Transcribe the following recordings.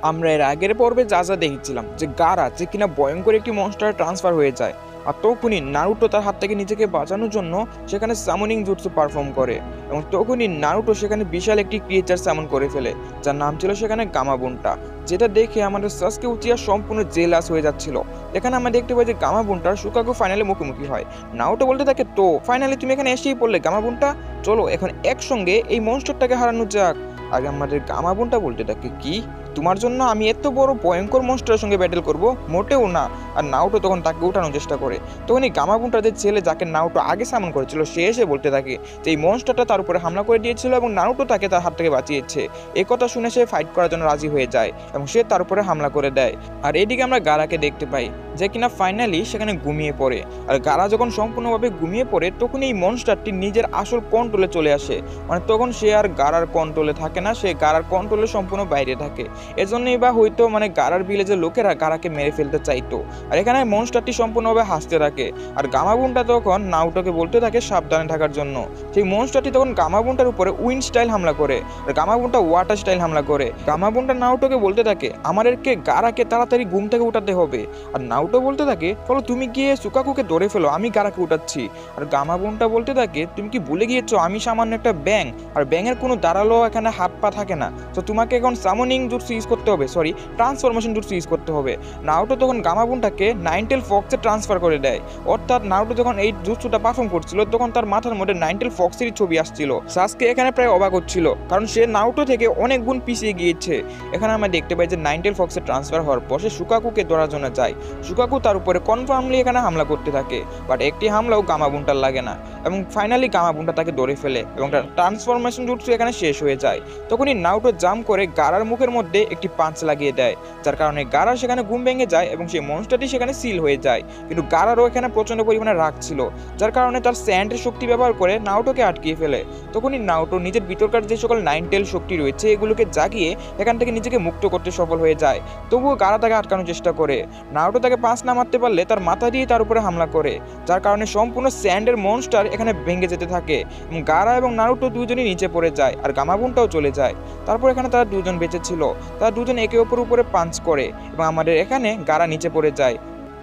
আমরা এর আগের পর্বে যা যা দেখেছিলাম যে গারা যে কিনা ভয়ঙ্কর একটি মনস্টার ট্রান্সফার হয়ে যায়, আর তখনই নারুটো তার হাত থেকে নিজেকে বাঁচানোর জন্য সেখানে সামনিং জুটসু পারফর্ম করে এবং তখনই নারুটো সেখানে বিশাল একটি ক্রিয়েচার সামন করে ফেলে, যার নাম ছিল সেখানে গামাবুন্টা। যেটা দেখে আমাদের সাসকে উচিয়া সম্পূর্ণ জেলাস হয়ে যাচ্ছিল। এখানে আমরা দেখতে পাই যে গামাবুন্টার সুকাকু ফাইনালে মুখোমুখি হয়। নারুটো বলতে থাকে, তো ফাইনালি তুমি এখানে এসেই পড়লে গামাবুন্টা, চলো এখন একসঙ্গে এই মনস্টারটাকে হারানো যাক। আগে আমাদের গামাবুন্টা বলতে থাকে, কি তোমার জন্য আমি এত বড় ভয়ঙ্কর মনস্টারের সঙ্গে ব্যাটেল করব? মোটেও না। আর নাউটো তখন তাকে উঠানোর চেষ্টা করে। তখন এই গামাবুন্টাদের ছেলে যাকে নাউটো আগে সামন করেছিল সে এসে বলতে থাকে যে এই মনস্টারটা তার উপরে হামলা করে দিয়েছিল এবং নারুটো তাকে তার হাত থেকে বাঁচিয়েছে। এই কথা শুনে সে ফাইট করার জন্য রাজি হয়ে যায় এবং সে তার উপরে হামলা করে দেয়। আর এদিকে আমরা গারাকে দেখতে পাই যে কিনা ফাইনালি সেখানে ঘুমিয়ে পড়ে। আর গারা যখন সম্পূর্ণভাবে ঘুমিয়ে পড়ে তখন এই মনস্টারটি নিজের আসল কন্ট্রোলে চলে আসে। মানে তখন সে আর গারার কন্ট্রোলে থাকে না, সে গারার কন্ট্রোলে সম্পূর্ণ বাইরে থাকে। এজন্যই বা হয়তো মানে গারার ভিলেজের লোকেরা গারাকে মেরে ফেলতে চাইতো। আর এখানে মনস্টারটি সম্পূর্ণভাবে হাসতে থাকে। আর গামাবুন্টা তখন নাউটোকে বলতে থাকে সাবধানে থাকার জন্য। সেই মনস্টারটি তখন গামাবুন্টার উপরে উইন্ড স্টাইল হামলা করে আর গামাবুন্টা ওয়াটার স্টাইল হামলা করে। গামাবুন্টা নাউটোকে বলতে থাকে আমাদেরকে গারাকে তাড়াতাড়ি ঘুম থেকে উঠাতে হবে। আর নাউটো বলতে থাকে চলো তুমি গিয়ে সুকাকুকে ধরে ফেলো, আমি গারাকে উঠাচ্ছি। আর গামাবুন্টা বলতে থাকে তুমি কি ভুলে গিয়েছো আমি সামান্য একটা ব্যাং, আর ব্যাঙের কোনো দাঁড়ালো এখানে হাত পা থাকে না, তো তোমাকে এখন সামনিং জুটসু ইউজ করতে হবে, সরি ট্রান্সফরমেশন জুটসু ইউজ করতে হবে। নারুটো তখন গামাবুন্টাকে নাইনটেল ফক্সে ট্রান্সফার করে দেয়। অর্থাৎ নারুটো যখন এই জুটসুটা পারফর্ম করছিল তখন তার মাথার মধ্যে নাইনটেল ফক্সেরই ছবি আসছিল। সাসকে এখানে প্রায় অবাক হচ্ছিল কারণ সে নারুটো থেকে অনেক গুণ পিছিয়ে গিয়েছে। এখানে আমরা দেখতে পাই যে নাইনটেল ফক্সে ট্রান্সফার হওয়ার পর সে সুকাকুকে ধরার জন্য যায়। সুকাকু তার উপরে কনফার্মলি এখানে হামলা করতে থাকে, বাট একটি হামলাও গামাবুন্টার লাগে না এবং ফাইনালি গামাবুন্টা তাকে ধরে ফেলে এবং তার ট্রান্সফরমেশন জুটসু এখানে শেষ হয়ে যায়। তখনই নারুটো জাম্প করে গারার মুখের মধ্যে একটি পাঞ্চ লাগিয়ে দেয়, যার কারণে গারা সেখানে ঘুম ভেঙে যায় এবং সেই মনস্টারটি সেখানে সিল হয়ে যায়। কিন্তু গারারও এখানে প্রচন্ড পরিমাণে রাগ ছিল, যার কারণে তার স্যান্ডের শক্তি ব্যবহার করে নারুটোকে আটকিয়ে ফেলে। তখনই নারুটো নিজের ভিতরকার যে সকল নাইনটেল শক্তি রয়েছে এগুলোকে জাগিয়ে এখান থেকে নিজেকে মুক্ত করতে সফল হয়ে যায়। তবুও গারা তাকে আটকানোর চেষ্টা করে। নারুটো তাকে পাঁচ না মারতে পারলে তার মাথা দিয়ে তার উপরে হামলা করে, যার কারণে সম্পূর্ণ স্যান্ডের মনস্টার এখানে ভেঙে যেতে থাকে এবং গারা এবং নারুটো দুজনই নিচে পড়ে যায় আর গামাবুন্টাও চলে যায়। তারপর এখানে তারা দুজন বেঁচে ছিল, তারা দুজন একে অপরের উপরে পাঞ্চ করে এবং আমাদের এখানে গারা নিচে পড়ে যায়।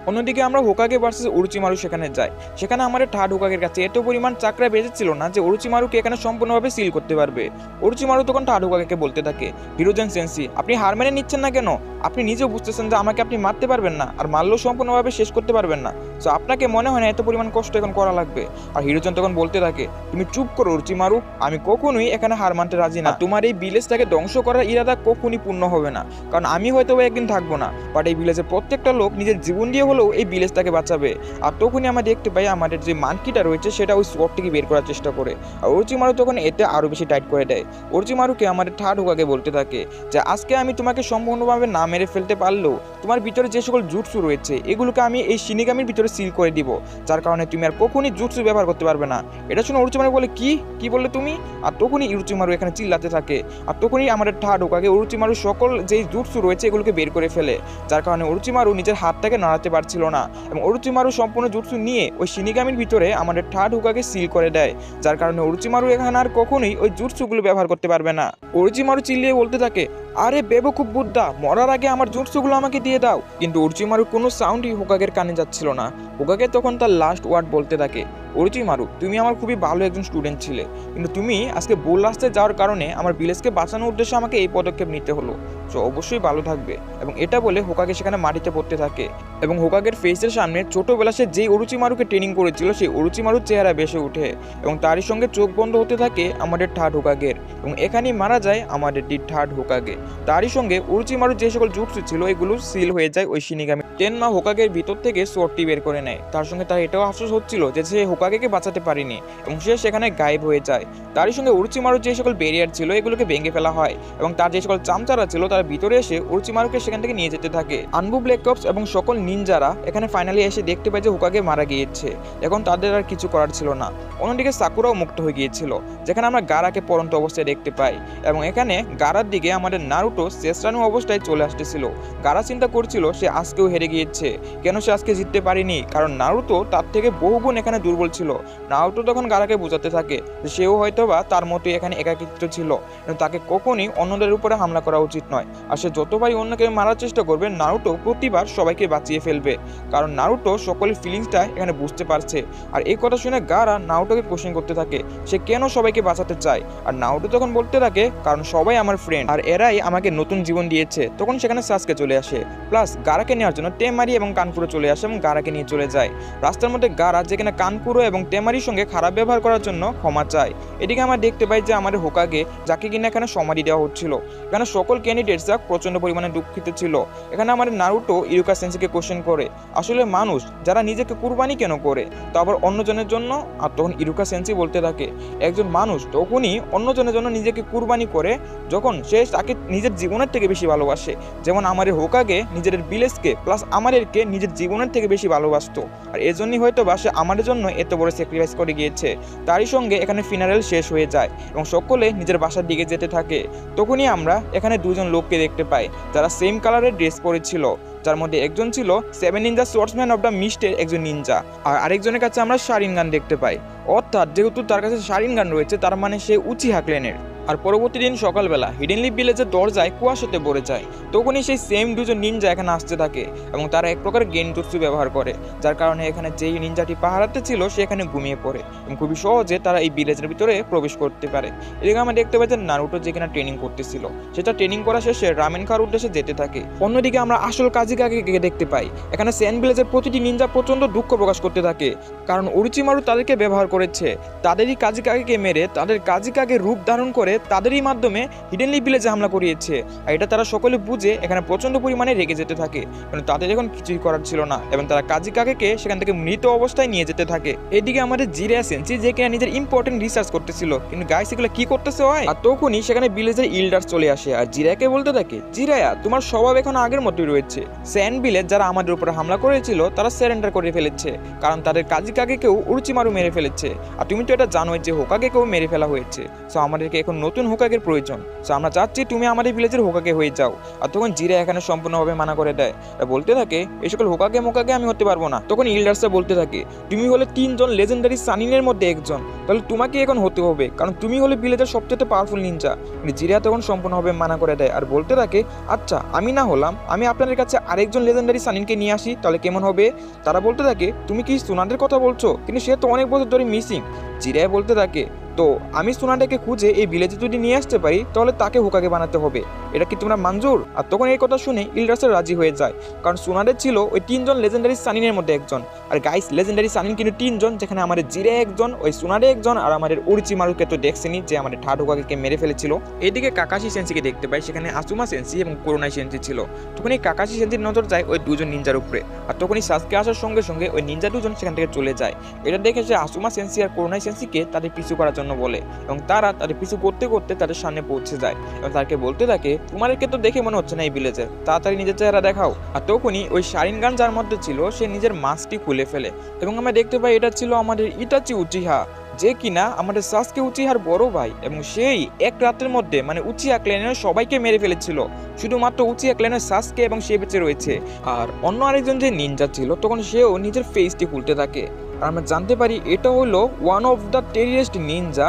অন্যদিকে আমরা হোকাগে ভার্সেস ওরোচিমারু সেখানে যাই। সেখানে আমাদের থার্ড হোকাগের কাছে এত পরিমাণ চাকরা বেজেছিল না যে ওরোচিমারুকে এখানে সম্পূর্ণভাবে সিল করতে পারবে। ওরোচিমারু তখন থার্ড হোকাগেকে বলতে থাকে হিরোজেন সেন্সি আপনি হার মেনে নিচ্ছেন না কেন? আপনি নিজেও বুঝতেছেন যে আমাকে আপনি মারতে পারবেন না আর মারলেও সম্পূর্ণভাবে শেষ করতে পারবেন না, তো আপনাকে মনে হয় না এত পরিমাণ কষ্ট এখন করা লাগবে? আর হিরোজেন তখন বলতে থাকে তুমি চুপ করো ওরোচিমারু, আমি কখনোই এখানে হার মানতে রাজি না। তোমার এই ভিলেজটাকে ধ্বংস করার ইরাদা কখনই পূর্ণ হবে না, কারণ আমি হয়তো একদিন থাকবো না, বাট এই ভিলেজের প্রত্যেকটা লোক নিজের জীবন দিয়ে হলেও এই ভিলেজটাকে বাঁচাবে। আর তখনই আমরা দেখতে পাই আমাদের যে মানকিটা রয়েছে সেটা ওই স্পটটিকে বের করার চেষ্টা করে। আর ওরোচিমারু তখন এতে আরো বেশি টাইট করে দেয়। ওরোচিমারুকে আমাদের থার্ড হোকাগে বলতে থাকে যে আজকে আমি তোমাকে সম্পূর্ণভাবে না মেরে ফেলতে পারলেও তোমার ভিতরে যে সকল জুটসু রয়েছে এগুলোকে আমি এই শিনিগামির ভিতরে সিল করে দিব, যার কারণে তুমি আর কখনই জুটসু ব্যবহার করতে পারবে না। এটা শুনে ওরোচিমারু বলে কি বললে তুমি? আর তখনই ওরোচিমারু এখানে চিল্লাতে থাকে। আর তখনই আমাদের থার্ড হোকাগে ওরোচিমারু সকল যেই জুটসু রয়েছে এগুলোকে বের করে ফেলে, যার কারণে ওরোচিমারু নিজের হাতটাকে নাড়াতে পারছিল না এবং ওরোচিমারু সম্পূর্ণ জুটসু নিয়ে ওই শিনিগামির ভিতরে আমাদের থার্ড হোকাগে সিল করে দেয়, যার কারণে ওরোচিমারু এখানে আর কখনোই ওই জুটসুগুলো ব্যবহার করতে পারবে না। ওরোচিমারু চিল্লিয়ে বলতে থাকে আরে বেবকুফ বুদ্ধা, মরার আগে আমার জুটসুগুলো আমাকে দিয়ে দাও। কিন্তু ওরোচিমারু কোনো সাউন্ডই হোকাগের কানে যাচ্ছিল না। হোকাগে তখন তার লাস্ট ওয়ার্ড বলতে থাকে ওরোচিমারু তুমি আমার খুবই ভালো একজন স্টুডেন্ট ছিলে, কিন্তু তুমি আজকে ভুল রাস্তায় যাওয়ার কারণে আমার ভিলেজকে বাঁচানোর উদ্দেশ্যে আমাকে এই পদক্ষেপ নিতে হলো, তো অবশ্যই ভালো থাকবে। এবং এটা বলে হোকাগে সেখানে মাটিতে পড়তে থাকে এবং হোকাগের ফেসের সামনে ছোটবেলা সে যেই ওরোচিমারুকে ট্রেনিং করেছিল সেই ওরোচিমারুর চেহারা বেসে ওঠে এবং তারই সঙ্গে চোখ বন্ধ হতে থাকে আমাদের থার্ড হোকাগের এবং এখানেই মারা যায় আমাদের থার্ড হোকাগে। তারই সঙ্গে ওরোচিমারুর যে সকল জুটসু ছিল এগুলো সিল হয়ে যায় ওই শিনিগামি। টেনমা হোকাগের ভিতর থেকে সোয়ার্ডটি বের করে নেয়। তার সঙ্গে তার এটাও আফসোস হচ্ছিল যে সে হোকাগেকে বাঁচাতে পারেনি এবং সে সেখানে গায়েব হয়ে যায়। তারই সঙ্গে ওরোচিমারুর যে সকল ব্যারিয়ার ছিল এগুলোকে ভেঙে ফেলা হয় এবং তার যে সকল চামচারা ছিল তার ভিতরে এসে ওরোচিমারুকে সেখান থেকে নিয়ে যেতে থাকে। আনবু ব্ল্যাক অপস এবং সকল নিনজারা এখানে ফাইনালি এসে দেখতে পায় যে হোকাগে মারা গিয়েছে, এখন তাদের আর কিছু করার ছিল না। অন্যদিকে সাকুরাও মুক্ত হয়ে গিয়েছিল, যেখানে আমরা গারাকে পরন্ত অবস্থায় দেখতে পাই এবং এখানে গারার দিকে আমাদের নারুটো শেষরানু অবস্থায় চলে আসতেছিল। গারা চিন্তা করছিল সে আজকেও হেরে গিয়েছে, কেন সে আজকে জিততে পারেনি, কারণ নারুতো তার থেকে বহুগুণ এখানে দুর্বল ছিল। নারুতো তখন গারাকে বোঝাতে থাকে যে সেও হয়তোবা তার মতোই এখানে একাকিত্ব ছিল, তাকে কখনই অন্যদের উপরে হামলা করা উচিত নয়, আর সে যতবারই অন্যকে মারার চেষ্টা করবে নারুটো প্রতিবার সবাইকে বাঁচিয়ে ফেলবে, কারণ নারুটো সকলের ফিলিংসটা এখানে বুঝতে পারছে। আর এই কথা শুনে গারা নারুটোকে কোশ্চেন করতে থাকে সে কেন সবাইকে বাঁচাতে চায়। আর নারুটো তখন বলতে থাকে কারণ সবাই আমার ফ্রেন্ড আর এরাই আমাকে নতুন জীবন দিয়েছে। তখন সেখানে সাসকে চলে আসে, প্লাস গারাকে নেওয়ার জন্য টেমারি এবং কানকুরো চলে আসে এবং গারাকে নিয়ে চলে যায়। রাস্তার মধ্যে গারা যেখানে কানকুরো এবং টেমারির সঙ্গে খারাপ ব্যবহার করার জন্য ক্ষমা চায়। এদিকে আমরা দেখতে পাই যে আমাদের হোকাগে যাকে কিনা এখানে সমাধি দেওয়া হচ্ছিল, এখানে সকল ক্যান্ডিডেটসরা প্রচন্ড পরিমাণে দুঃখিত ছিল। এখানে আমাদের নারুটো ইরুকা সেন্সিকে কোশ্চেন করে আসলে মানুষ যারা নিজেকে কুরবানি কেন করে, তো আবার অন্যজনের জন্য। আর তখন ইরুকা সেন্সি বলতে থাকে একজন মানুষ তখনই অন্যজনের জন্য নিজেকে কুরবানি করে যখন সে তাকে নিজের জীবনের থেকে বেশি ভালোবাসে। যেমন আমাদের হোকাগে নিজেদের ভিলেজকে প্লাস আমাদেরকে নিজের জীবনের থেকে বেশি ভালোবাসতো, আর এজন্যই হয়তো বা সে আমাদের জন্য এত বড় স্যাক্রিফাইস করে গিয়েছে। তারই সঙ্গে এখানে ফিনারেল শেষ হয়ে যায় এবং সকলে নিজের বাসার দিকে যেতে থাকে। তখনই আমরা এখানে দুজন লোককে দেখতে পাই যারা সেম কালারের ড্রেস পরেছিল, যার মধ্যে একজন ছিল 7 নিনজা সোর্সম্যান অফ দ্য মিস্টের একজন নিনজা, আর আরেকজনের কাছে আমরা শারিনগান দেখতে পাই। অর্থাৎ যেহেতু তার কাছে শারিনগান রয়েছে তার মানে সে উচিহা ক্ল্যানের। আর পরবর্তী দিন সকালবেলা হিডেন লিফ ভিলেজের দরজায় কুয়াশাতে ভরে যায়। তখনই সেই সেম দুজন নিনজা এখানে আসতে থাকে এবং তারা এক প্রকার গেনজুৎসু ব্যবহার করে, যার কারণে এখানে যেই নিনজাটি পাহারাতে ছিল সে এখানে ঘুমিয়ে পড়ে এবং খুবই সহজে তারা এই ভিলেজের ভিতরে প্রবেশ করতে পারে। এদিকে আমরা দেখতে পাই যে নারুটো যেখানে ট্রেনিং করতেছিল সেটা ট্রেনিং করা শেষে রামেন খাওয়ার উদ্দেশ্যে যেতে থাকে। অন্যদিকে আমরা আসল কাজিকাকে দেখতে পাই এখানে সেন ভিলেজের প্রতিটি নিনজা প্রচন্ড দুঃখ প্রকাশ করতে থাকে, কারণ ওরোচিমারু তাদেরকে ব্যবহার করেছে। তাদেরই কাজিকাকে মেরে তাদের কাজিকাকে রূপ ধারণ করে তাদেরই মাধ্যমে হিডেন লিফ ভিলেজে হামলা করিয়েছে। আর এটা তারা সকলে বুঝে এখানে প্রচন্ড পরিমাণে রেগে যেতে থাকে, কারণ তাদের এখন কিছুই করার ছিল না এবং তারা কাজিকাকে সেখান থেকে মৃত অবস্থায় নিয়ে যেতে থাকে। এদিকে আমাদের জিরায়া সেন্সি যে কিনা নিজের ইম্পর্টেন্ট রিসার্চ করতেছিল, কিন্তু গাইস এগুলো কি করতেছে হয়। আর তখনই সেখানে ভিলেজের ইল্ডার্স চলে আসে আর জিরায়াকে বলতে থাকে জিরায়া তোমার স্বভাব এখন আগের মতোই রয়েছে। স্যান ভিলেজ যারা আমাদের উপরে হামলা করেছিল তারা সারেন্ডার করে ফেলেছে, কারণ তাদের কাজিকাকেও উরুচিমারু মেরে ফেলেছে। আর তুমি তো এটা জানোই যে হোকাগেকেও মেরে ফেলা হয়েছে, সো আমাদেরকে এখন নতুন হোকাগের প্রয়োজন। সো আমরা চাচ্ছি তুমি আমাদের ভিলেজের হোকাগে হয়ে যাও। আর তখন জিরা এখানে সম্পূর্ণভাবে মানা করে দেয়, বলতে থাকে এই সকল হোকাগে মোকাগে আমি হতে পারবো না। তখন ইল্ডার্সরা বলতে থাকে তুমি হলে 3 জন লেজেন্ডারি সানিনের মধ্যে একজন, তাহলে তোমাকে এখন হতে হবে, কারণ তুমি হলে ভিলেজের সবচেয়ে পাওয়ারফুল নিনজা। জিরা তখন সম্পূর্ণভাবে মানা করে দেয় আর বলতে থাকে আচ্ছা আমি না হলাম, আমি আপনাদের কাছে আরেকজন লেজেন্ডারি সানিনকে নিয়ে আসি তাহলে কেমন হবে। তারা বলতে থাকে তুমি কি সুনাদের কথা বলছো, কিন্তু সে তো অনেক বছর ধরে মিসিং। জিরায় বলতে থাকে তো আমি সোনাটাকে খুঁজে এই ভিলেজে যদি নিয়ে আসতে পারি তাহলে তাকে হোকাগে বানাতে হবে, এটা কি তোমরা মঞ্জুর। আর তখন এই কথা শুনে ইল্ডার্সরা রাজি হয়ে যায়, কারণ সোনাদের ছিল ওই 3 জন লেজেন্ডারি সানিনের মধ্যে একজন। আর গাইস লেজেন্ডারি সানিন কিন্তু 3 জন, যেখানে আমাদের জিরে একজন, ওই সোনারে একজন, আর আমাদের ওরোচিমারুকে তো দেখছেনি যে আমাদের ঠাড হোকাগে মেরে ফেলেছিল। এদিকে কাকাশি সেন্সিকে দেখতে পাই সেখানে আসুমা সেন্সি এবং কোরোনাই সেন্সি ছিল। তখন এই কাকাশি সেন্সির নজর যায় ওই দুজন নিনজার উপরে, আর তখনই সাসকে আসার সঙ্গে সঙ্গে ওই নিনজা দুজন সেখান থেকে চলে যায়। এটা দেখে সে আসুমা সেন্সি আর কোরোনাই সেন্সিকে তাদের পিছু করার জন্য বলে এবং তারা তাদের পিছু করতে করতে তাদের সামনে পৌঁছে যায় এবং তাকে বলতে থাকে তোমাদেরকে তো দেখে মনে হচ্ছে না এই ভিলেজে, তাড়াতাড়ি নিজের চেহারা দেখাও। আর তখনই ওই শারিনগান যার মধ্যে ছিল সে নিজের মাস্কটি খুলে ফেলে এবং আমরা দেখতে পাই এটা ছিল আমাদের ইটাচি উচিহা, যে কিনা আমাদের সাসকে উচিহার বড় ভাই, এবং সেই এক রাতের মধ্যে মানে উচিহা ক্ল্যানের সবাইকে মেরে ফেলেছিল, শুধুমাত্র উচিহা ক্ল্যানের সাসকে এবং সে বেঁচে রয়েছে। আর অন্য আরেকজন যে নিনজা ছিল তখন সেও নিজের ফেসটি খুলতে থাকে আর আমরা জানতে পারি এটা হলো ওয়ান অফ দ্য টেরিয়েস্ট ninja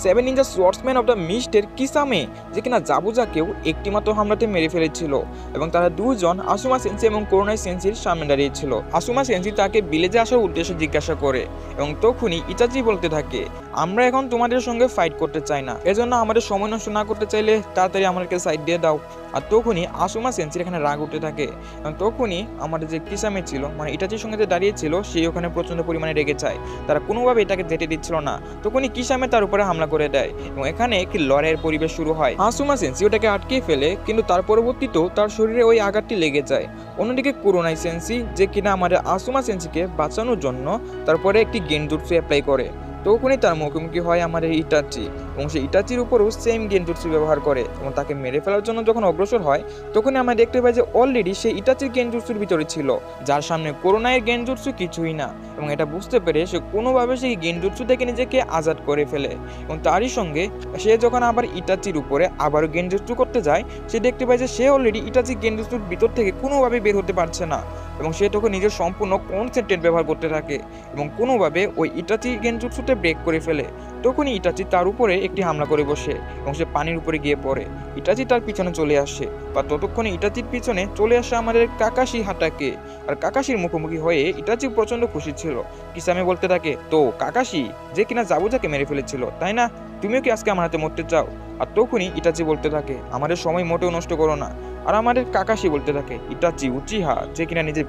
7 ninja swordsman of the মিস্টের কিসামে, যে কিনা জাবুজাকেও একটিমাত্র হামলাতে মেরে ফেলেছিল এবং তারা দুজন আসুমা সেন্সি এবং কোরোনাই সেন্সির সামনে দাঁড়িয়েছিল। আসুমা সেন্সি তাকে ভিলেজে আসার উদ্দেশ্য জিজ্ঞাসা করে এবং তখনই ইচাচি বলতে থাকে আমরা এখন তোমাদের সঙ্গে ফাইট করতে চাই না, এজন্য আমাদের সময় নষ্ট না করতে চাইলে তাড়াতাড়ি আমাদেরকে সাইড দিয়ে দাও। আর তখনই আসুমা সেন্সির এখানে রাগ উঠতে থাকে এবং তখনই আমাদের যে কিসামে ছিল মানে ইটাচির সঙ্গে যে দাঁড়িয়েছিল সেই ওখানে প্রচন্ড পরিমাণে রেগে যায়, তারা কোনোভাবে এটাকে যেতে দিচ্ছিল না। তখনই কিসামে তার উপরে হামলা করে দেয় এবং এখানে একটি লড়াইয়ের পরিবেশ শুরু হয়। আসুমা সেন্সি ওটাকে আটকে ফেলে, কিন্তু তার পরবর্তীতেও তার শরীরে ওই আঘাতটি লেগে যায়। অন্যদিকে কোরোনাই সেন্সি যে কিনা আমাদের আসুমা সেন্সিকে বাঁচানোর জন্য তারপরে একটি গেনজুৎসু অ্যাপ্লাই করে, তখনই তার মুখোমুখি হয় আমাদের ইটাচি এবং সেই ইটাচির উপরেও সেম গেনজুৎসু ব্যবহার করে এবং তাকে মেরে ফেলার জন্য যখন অগ্রসর হয় তখনই আমরা দেখতে পাই যে অলরেডি সেই ইটাচির গেনজুৎসুর ভিতরে ছিল, যার সামনে কোরোনায়ের গেনজুৎসু কিছুই না। এবং এটা বুঝতে পেরে সে কোনোভাবে সেই গেনজুৎসু থেকে নিজেকে আজাদ করে ফেলে এবং তারই সঙ্গে সে যখন আবার ইটাচির উপরে আবারও গেনজুৎসু করতে যায় সে দেখতে পায় যে সে অলরেডি ইটাচি গেনজুৎসুর ভিতর থেকে কোনোভাবে বের হতে পারছে না। এবং সে তখন নিজের সম্পূর্ণ কনসেন্ট্রেট ব্যবহার করতে থাকে এবং কোনোভাবে ওই ইটাচি গেনজুটসুতে ব্রেক করে ফেলে। তখনই ইটাচি তার উপরে একটি হামলা করে বসে এবং সে পানির উপরে গিয়ে পড়ে। ইটাচি তার পিছনে চলে আসে, বা ততক্ষণে ইটাচির পিছনে চলে আসে আমাদের কাকাশি হাটাকে। আর কাকাশির মুখোমুখি হয়ে ইটাচি প্রচন্ড খুশি ছিল। কিসামে বলতে থাকে, তো কাকাশি যে কিনা জাবুজাকে মেরে ফেলেছিল, তাই না? তুমিও কি আজকে আমার হাতে মরতে চাও? আর তখনই ইটাচি বলতে থাকে, আমাদের সময় মোটেও নষ্ট করো না। আর আমাদের কাকাশি বলতে থাকে, ইটাচি উচিহা যে কিনা নিজের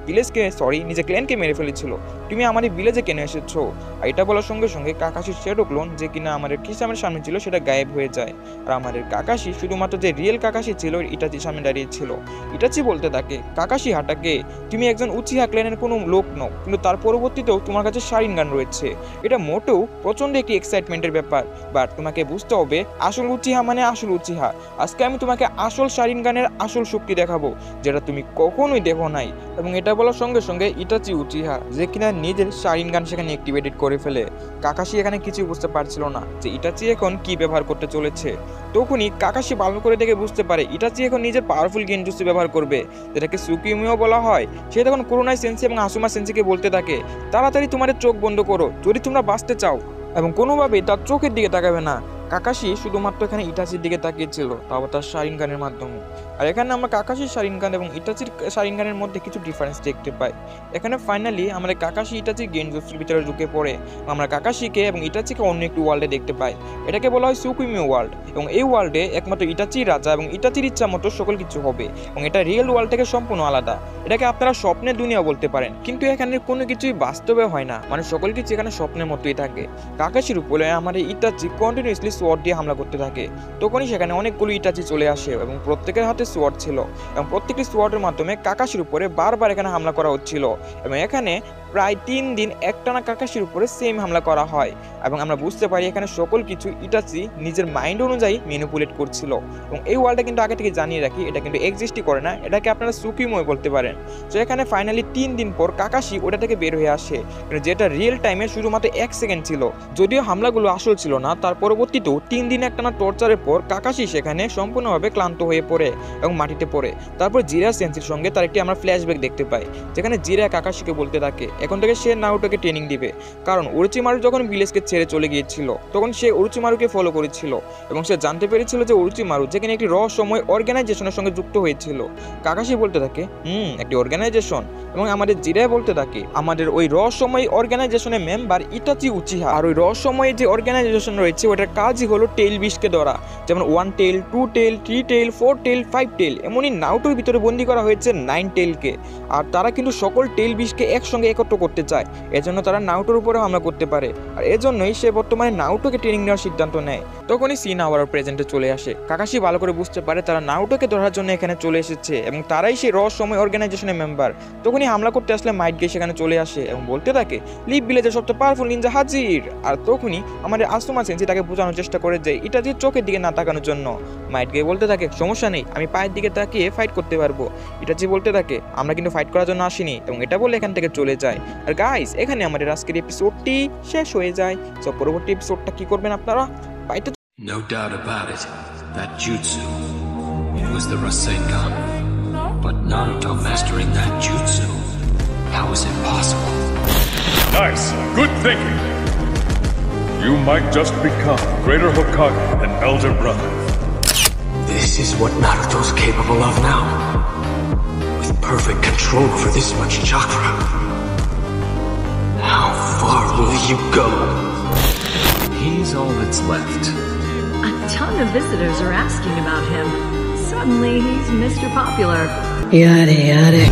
নিজের ক্ল্যানকে মেরে ফেলেছিল, তুমি আমাদের ভিলেজে কেন এসেছো? আর এটা বলার সঙ্গে সঙ্গে কাকাশির শ্যাডো ক্লোন যে কিনা আমাদের কিসামের সামনে ছিল সেটা গায়েব হয়ে যায়। আর আমাদের কাকাশি শুধুমাত্র যে রিয়েল কাকাশি ছিল ইটাচির সামনে দাঁড়িয়ে ছিল। ইটাচি বলতে থাকে, কাকাশি হাটাকে, তুমি একজন উচিহা ক্ল্যানের কোনো লোক নও, কিন্তু তার পরবর্তীতেও তোমার কাছে শারিনগান রয়েছে। এটা মোটেও প্রচন্ড একটি এক্সাইটমেন্টের ব্যাপার, বাট তোমাকে বুঝতে হবে আসল উচিহা মানে আসল উচিহা। আজকে আমি তোমাকে আসল শারিনগানের আসল শক্তি দেখাবো, যেটা তুমি কখনোই দেখো নাই। এবং এটা বলার সঙ্গে সঙ্গে ইটাচি উচিহা যে কিনা নিজের শারিনগান সেখানে অ্যাক্টিভেটেড করে ফেলে। কাকাশি এখানে কিছু বুঝতে পারছিল না যে ইটাচি এখন কি ব্যবহার করতে চলেছে। তখনই কাকাশি ভালো করে দেখে বুঝতে পারে ইটাচি এখন নিজের পাওয়ারফুল গেনজুটসু ব্যবহার করবে, যেটাকে সুকিউমিও বলা হয়। সে তখন কুরোনাই সেন্সি এবং আসুমা সেন্সিকে বলতে থাকে, তাড়াতাড়ি তোমাদের চোখ বন্ধ করো যদি তোমরা বাঁচতে চাও, এবং কোনোভাবেই তার চোখের দিকে তাকাবে না। কাকাশি শুধুমাত্র এখানে ইটাচির দিকে তাকিয়েছিল, তাও তার শারিনগানের মাধ্যমে। আর এখানে আমরা কাকাশির শারিনগান এবং ইটাচির শারিনগানের মধ্যে কিছু ডিফারেন্স দেখতে পাই। এখানে ফাইনালি আমাদের কাকাশি ইটাচির গেনজুটসুর ভিতরে ঢুকে পড়ে। আমরা কাকাশিকে এবং ইটাচিকে অন্য একটি ওয়ার্ল্ডে দেখতে পাই, এটাকে বলা হয় সুকুইমিও ওয়ার্ল্ড। এবং এই ওয়ার্ল্ডে একমাত্র ইটাচি রাজা এবং ইটাচির ইচ্ছা মতো সকল কিছু হবে, এবং এটা রিয়েল ওয়ার্ল্ড থেকে সম্পূর্ণ আলাদা। এটাকে আপনারা স্বপ্নের দুনিয়া বলতে পারেন, কিন্তু এখানে কোনো কিছুই বাস্তবে হয় না, মানে সকল কিছু এখানে স্বপ্নের মতোই থাকে। কাকাশির উপরে আমাদের ইটাচি কন্টিনিউসলি সোয়ার্ড দিয়ে হামলা করতে থাকে। তখনই সেখানে অনেকগুলো ইটাচি চলে আসে এবং প্রত্যেকের হাতে সোয়ার্ড ছিল, এবং প্রত্যেকটি সোয়ার্ডের মাধ্যমে কাকাশির উপরে বারবার এখানে হামলা করা হচ্ছিল। এবং এখানে প্রায় 3 দিন একটানা কাকাশির উপরে সেম হামলা করা হয়, এবং আমরা বুঝতে পারি এখানে সকল কিছু ইটাচি নিজের মাইন্ড অনুযায়ী ম্যানিপুলেট করছিল। এবং এই ওয়ার্ল্ডটা কিন্তু আগে থেকে জানিয়ে রাখি, এটা কিন্তু এক্সিস্টই করে না, এটাকে আপনারা সুকিময় বলতে পারেন। তো এখানে ফাইনালি 3 দিন পর কাকাশি ওটা থেকে বের হয়ে আসে, যেটা রিয়েল টাইমে শুধুমাত্র 1 সেকেন্ড ছিল। যদিও হামলাগুলো আসল ছিল না, তার পরবর্তীতেও 3 দিন একটানা টর্চারের পর কাকাশি সেখানে সম্পূর্ণভাবে ক্লান্ত হয়ে পড়ে এবং মাটিতে পড়ে। তারপর জিরা সেন্সির সঙ্গে তার একটি আমরা ফ্ল্যাশব্যাক দেখতে পাই, যেখানে জিরা কাকাশিকে বলতে থাকে এখন থেকে সে নারুটোকে ট্রেনিং দিবে, কারণ ওরোচিমারু যখন ভিলেজকে ছেড়ে চলে গিয়েছিল তখন সে ওরোচিমারুকে ফলো করেছিল, এবং সে জানতে পেরেছিল যে ওরোচিমারু যেখানে একটি রহস্যময় অর্গানাইজেশনের সঙ্গে যুক্ত হয়েছিল। কাকাশি বলতে থাকে একটি অর্গানাইজেশন, এবং আমাদের জিরায় বলতে থাকে আমাদের ওই রহস্যময় অর্গানাইজেশনের মেম্বার ইটাচি উচিহা। আর ওই রহস্যময় যে অর্গানাইজেশন রয়েছে ওটার কাজই হলো টেইল বিশকে ধরা, যেমন 1 টেল, 2 টেল, 3 টেল, 4 টেল, 5 টেল, এমনই নারুটোর ভিতরে বন্দি করা হয়েছে 9 টেলকে। আর তারা কিন্তু সকল টেল বিশকে একসঙ্গে একত্র করতে চায়, এজন্য তারা নারুটোর উপরে হামলা করতে পারে। আর এজন্যই সে বর্তমানে নারুটোকে ট্রেনিং নেওয়ার সিদ্ধান্ত নেয়। তখনই সিন আবার প্রেজেন্টে চলে আসে। কাকাশি ভালো করে বুঝতে পারে তারা নারুটোকে ধরার জন্য এখানে চলে এসেছে, এবং তারাই সেই রহস্যময় অর্গানাইজেশনের মেম্বার। তখনই হামলা করতে আসলে মাইট গে সেখানে চলে আসে এবং বলতে থাকে লিভ ভিলেজের সবচেয়ে পাওয়ারফুল নিনজা হাজির। আর তখনই আমাদের আসুমা সেন্সি তাকে বোঝানোর চেষ্টা করে যে ইটাচির চোখের দিকে না তাকানোর জন্য। মাইট গে বলতে থাকে সমস্যা নেই, আমি পায়ের দিকে তাকিয়ে ফাইট করতে পারবো। ইটাচি বলতে থাকে আমরা কিন্তু ফাইট করার জন্য আসিনি, এবং এটা বলে এখান থেকে চলে যায়। আর গাইস এখানে আমাদের আজকের এপিসোডটি শেষ হয়ে যায়। তো পরবর্তী এপিসোডটা কি করবেন আপনারা? No doubt about it, that jutsu, it was the Rasengan. But Naruto mastering that jutsu, how is it possible? Nice, good thinking. You might just become greater Hokage than elder brother. This is what Naruto's capable of now. With perfect control over this much chakra. How far will you go? He's all that's left. A ton of visitors are asking about him. Suddenly, he's Mr. Popular. Yada yada.